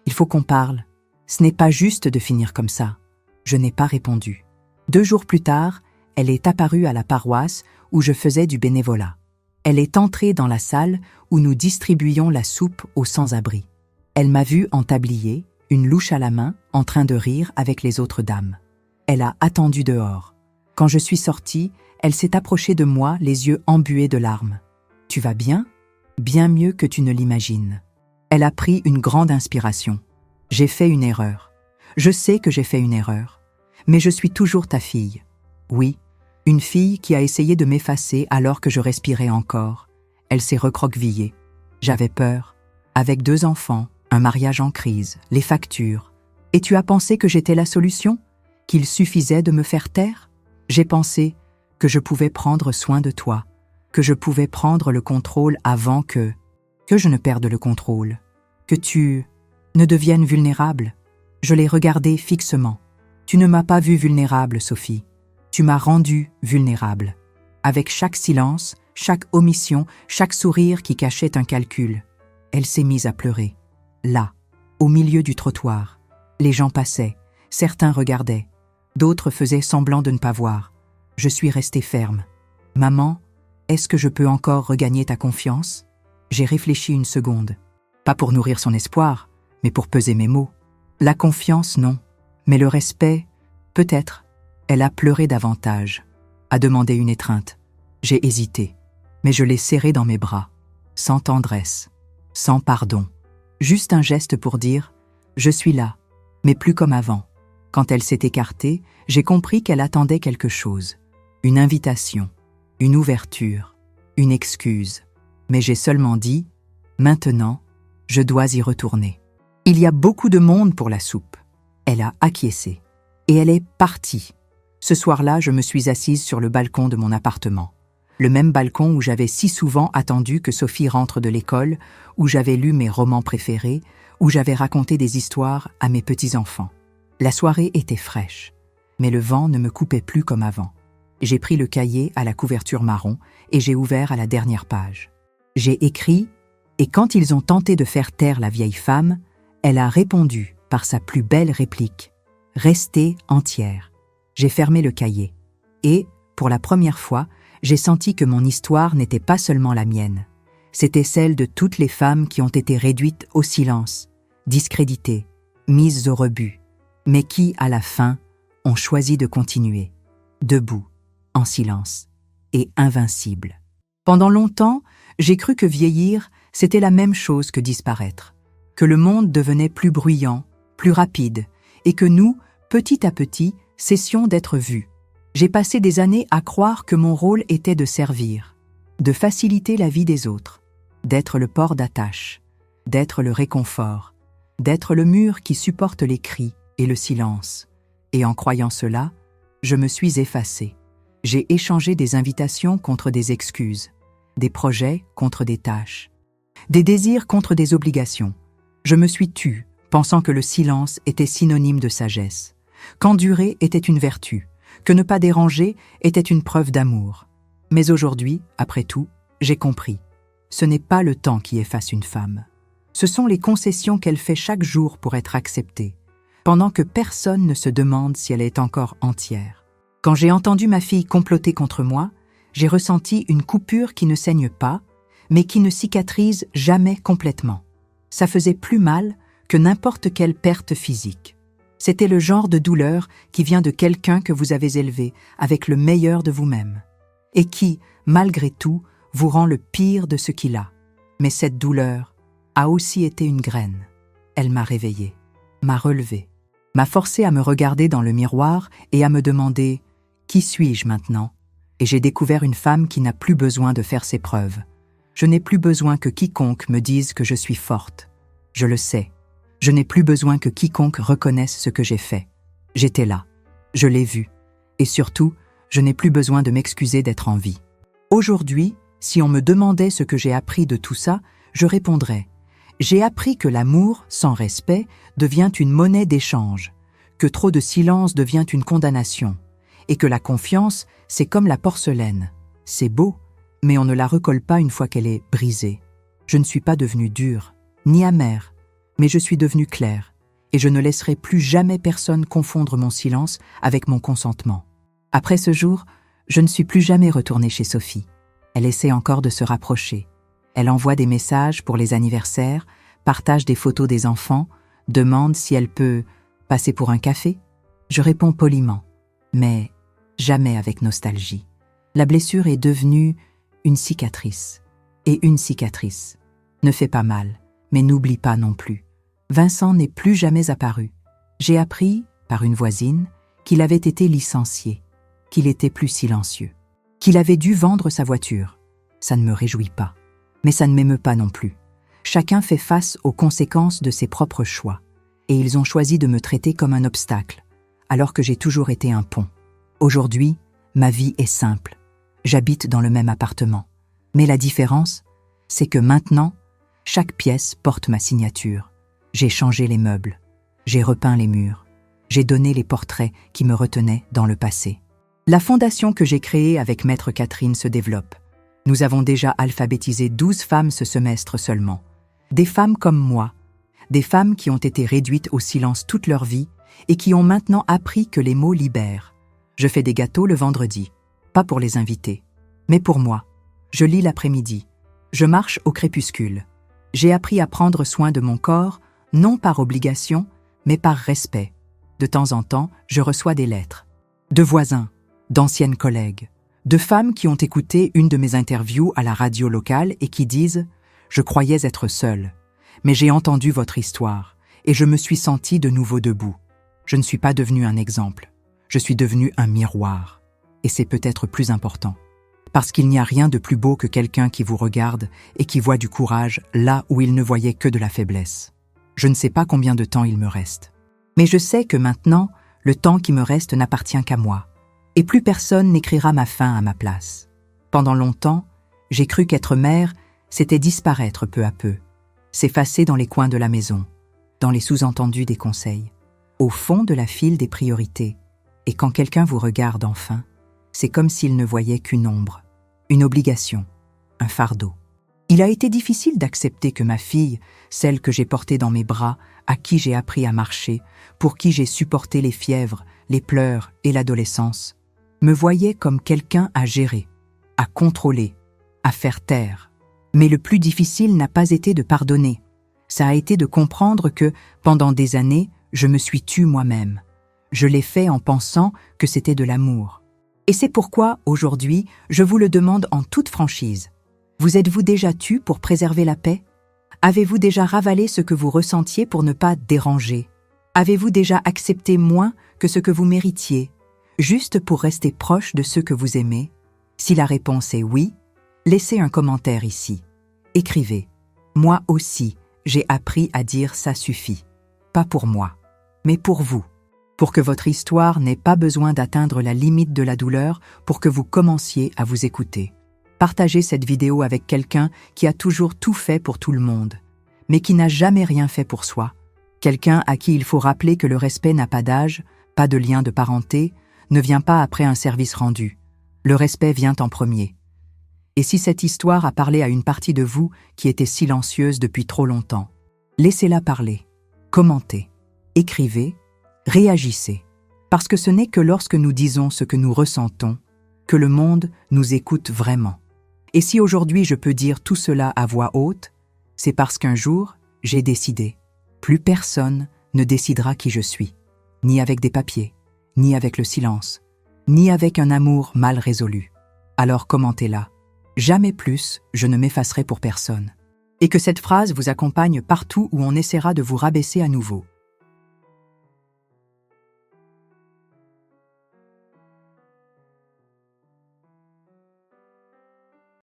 [SPEAKER 1] il faut qu'on parle. Ce n'est pas juste de finir comme ça. » Je n'ai pas répondu. 2 jours plus tard, elle est apparue à la paroisse où je faisais du bénévolat. Elle est entrée dans la salle où nous distribuions la soupe aux sans-abri. Elle m'a vu en tablier, une louche à la main, en train de rire avec les autres dames. Elle a attendu dehors. Quand je suis sortie, elle s'est approchée de moi, les yeux embués de larmes. « Tu vas bien ? Bien mieux que tu ne l'imagines. » Elle a pris une grande inspiration. « J'ai fait une erreur. Je sais que j'ai fait une erreur. Mais je suis toujours ta fille. Oui, une fille qui a essayé de m'effacer alors que je respirais encore. Elle s'est recroquevillée. J'avais peur. Avec 2 enfants, un mariage en crise, les factures. Et tu as pensé que j'étais la solution ? Qu'il suffisait de me faire taire ? J'ai pensé que je pouvais prendre soin de toi, que je pouvais prendre le contrôle avant que je ne perde le contrôle, que tu ne deviennes vulnérable. » Je l'ai regardé fixement. « Tu ne m'as pas vue vulnérable, Sophie. Tu m'as rendue vulnérable. » Avec chaque silence, chaque omission, chaque sourire qui cachait un calcul. Elle s'est mise à pleurer. Là, au milieu du trottoir. Les gens passaient, certains regardaient, d'autres faisaient semblant de ne pas voir. Je suis restée ferme. « Maman, est-ce que je peux encore regagner ta confiance ?» J'ai réfléchi une seconde. Pas pour nourrir son espoir, mais pour peser mes mots. La confiance, non. Mais le respect, peut-être. Elle a pleuré davantage, a demandé une étreinte. J'ai hésité, mais je l'ai serrée dans mes bras, sans tendresse, sans pardon. Juste un geste pour dire « Je suis là », mais plus comme avant. Quand elle s'est écartée, j'ai compris qu'elle attendait quelque chose. Une invitation, une ouverture, une excuse. Mais j'ai seulement dit « Maintenant, je dois y retourner ». Il y a beaucoup de monde pour la soupe. Elle a acquiescé. Et elle est partie. Ce soir-là, je me suis assise sur le balcon de mon appartement. Le même balcon où j'avais si souvent attendu que Sophie rentre de l'école, où j'avais lu mes romans préférés, où j'avais raconté des histoires à mes petits-enfants. La soirée était fraîche, mais le vent ne me coupait plus comme avant. J'ai pris le cahier à la couverture marron et j'ai ouvert à la dernière page. J'ai écrit « Et quand ils ont tenté de faire taire la vieille femme, elle a répondu par sa plus belle réplique « Restez entière ». J'ai fermé le cahier. Et, pour la première fois, j'ai senti que mon histoire n'était pas seulement la mienne. C'était celle de toutes les femmes qui ont été réduites au silence, discréditées, mises au rebut, mais qui, à la fin, ont choisi de continuer, debout, en silence, et invincibles. Pendant longtemps, j'ai cru que vieillir, c'était la même chose que disparaître, que le monde devenait plus bruyant, plus rapide, et que nous, petit à petit, cessions d'être vus. J'ai passé des années à croire que mon rôle était de servir, de faciliter la vie des autres, d'être le port d'attache, d'être le réconfort, d'être le mur qui supporte les cris et le silence. Et en croyant cela, je me suis effacée. J'ai échangé des invitations contre des excuses, des projets contre des tâches, des désirs contre des obligations. Je me suis tue, pensant que le silence était synonyme de sagesse, qu'endurer était une vertu, que ne pas déranger était une preuve d'amour. Mais aujourd'hui, après tout, j'ai compris. Ce n'est pas le temps qui efface une femme. Ce sont les concessions qu'elle fait chaque jour pour être acceptée, pendant que personne ne se demande si elle est encore entière. Quand j'ai entendu ma fille comploter contre moi, j'ai ressenti une coupure qui ne saigne pas, mais qui ne cicatrise jamais complètement. Ça faisait plus mal que n'importe quelle perte physique. C'était le genre de douleur qui vient de quelqu'un que vous avez élevé avec le meilleur de vous-même, et qui, malgré tout, vous rend le pire de ce qu'il a. Mais cette douleur a aussi été une graine. Elle m'a réveillée, m'a relevée, m'a forcé à me regarder dans le miroir et à me demander « Qui suis-je maintenant ?» Et j'ai découvert une femme qui n'a plus besoin de faire ses preuves. Je n'ai plus besoin que quiconque me dise que je suis forte. Je le sais. Je n'ai plus besoin que quiconque reconnaisse ce que j'ai fait. J'étais là. Je l'ai vu. Et surtout, je n'ai plus besoin de m'excuser d'être en vie. Aujourd'hui, si on me demandait ce que j'ai appris de tout ça, je répondrais « J'ai appris que l'amour, sans respect, devient une monnaie d'échange, que trop de silence devient une condamnation, et que la confiance, c'est comme la porcelaine. C'est beau, mais on ne la recolle pas une fois qu'elle est brisée. Je ne suis pas devenue dure, ni amère, mais je suis devenue claire, et je ne laisserai plus jamais personne confondre mon silence avec mon consentement. » Après ce jour, je ne suis plus jamais retournée chez Sophie. Elle essaie encore de se rapprocher. Elle envoie des messages pour les anniversaires, partage des photos des enfants, demande si elle peut passer pour un café. Je réponds poliment, mais jamais avec nostalgie. La blessure est devenue une cicatrice. Et une cicatrice ne fait pas mal, mais n'oublie pas non plus. Vincent n'est plus jamais apparu. J'ai appris, par une voisine, qu'il avait été licencié, qu'il était plus silencieux, qu'il avait dû vendre sa voiture. Ça ne me réjouit pas, mais ça ne m'émeut pas non plus. Chacun fait face aux conséquences de ses propres choix, et ils ont choisi de me traiter comme un obstacle, alors que j'ai toujours été un pont. Aujourd'hui, ma vie est simple. J'habite dans le même appartement. Mais la différence, c'est que maintenant, chaque pièce porte ma signature. J'ai changé les meubles, j'ai repeint les murs, j'ai donné les portraits qui me retenaient dans le passé. La fondation que j'ai créée avec Maître Catherine se développe. Nous avons déjà alphabétisé 12 femmes ce semestre seulement. Des femmes comme moi, des femmes qui ont été réduites au silence toute leur vie et qui ont maintenant appris que les mots libèrent. Je fais des gâteaux le vendredi, pas pour les invités, mais pour moi. Je lis l'après-midi, je marche au crépuscule. J'ai appris à prendre soin de mon corps, non par obligation, mais par respect. De temps en temps, je reçois des lettres. De voisins, d'anciennes collègues, de femmes qui ont écouté une de mes interviews à la radio locale et qui disent « Je croyais être seule, mais j'ai entendu votre histoire et je me suis sentie de nouveau debout. Je ne suis pas devenue un exemple, je suis devenue un miroir. Et c'est peut-être plus important. Parce qu'il n'y a rien de plus beau que quelqu'un qui vous regarde et qui voit du courage là où il ne voyait que de la faiblesse. Je ne sais pas combien de temps il me reste. Mais je sais que maintenant, le temps qui me reste n'appartient qu'à moi. Et plus personne n'écrira ma fin à ma place. Pendant longtemps, j'ai cru qu'être mère, c'était disparaître peu à peu, s'effacer dans les coins de la maison, dans les sous-entendus des conseils, au fond de la file des priorités. Et quand quelqu'un vous regarde enfin, c'est comme s'il ne voyait qu'une ombre, une obligation, un fardeau. Il a été difficile d'accepter que ma fille, celle que j'ai portée dans mes bras, à qui j'ai appris à marcher, pour qui j'ai supporté les fièvres, les pleurs et l'adolescence, me voyait comme quelqu'un à gérer, à contrôler, à faire taire. Mais le plus difficile n'a pas été de pardonner. Ça a été de comprendre que, pendant des années, je me suis tue moi-même. Je l'ai fait en pensant que c'était de l'amour. Et c'est pourquoi, aujourd'hui, je vous le demande en toute franchise. Vous êtes-vous déjà tue pour préserver la paix? Avez-vous déjà ravalé ce que vous ressentiez pour ne pas déranger? Avez-vous déjà accepté moins que ce que vous méritiez, juste pour rester proche de ceux que vous aimez? Si la réponse est oui, laissez un commentaire ici. Écrivez « Moi aussi, j'ai appris à dire ça suffit. Pas pour moi, mais pour vous. Pour que votre histoire n'ait pas besoin d'atteindre la limite de la douleur pour que vous commenciez à vous écouter. » Partagez cette vidéo avec quelqu'un qui a toujours tout fait pour tout le monde, mais qui n'a jamais rien fait pour soi. Quelqu'un à qui il faut rappeler que le respect n'a pas d'âge, pas de lien de parenté, ne vient pas après un service rendu. Le respect vient en premier. Et si cette histoire a parlé à une partie de vous qui était silencieuse depuis trop longtemps, laissez-la parler, commentez, écrivez, réagissez. Parce que ce n'est que lorsque nous disons ce que nous ressentons que le monde nous écoute vraiment. Et si aujourd'hui je peux dire tout cela à voix haute, c'est parce qu'un jour, j'ai décidé. Plus personne ne décidera qui je suis, ni avec des papiers, ni avec le silence, ni avec un amour mal résolu. Alors commentez-la. Jamais plus je ne m'effacerai pour personne. Et que cette phrase vous accompagne partout où on essaiera de vous rabaisser à nouveau.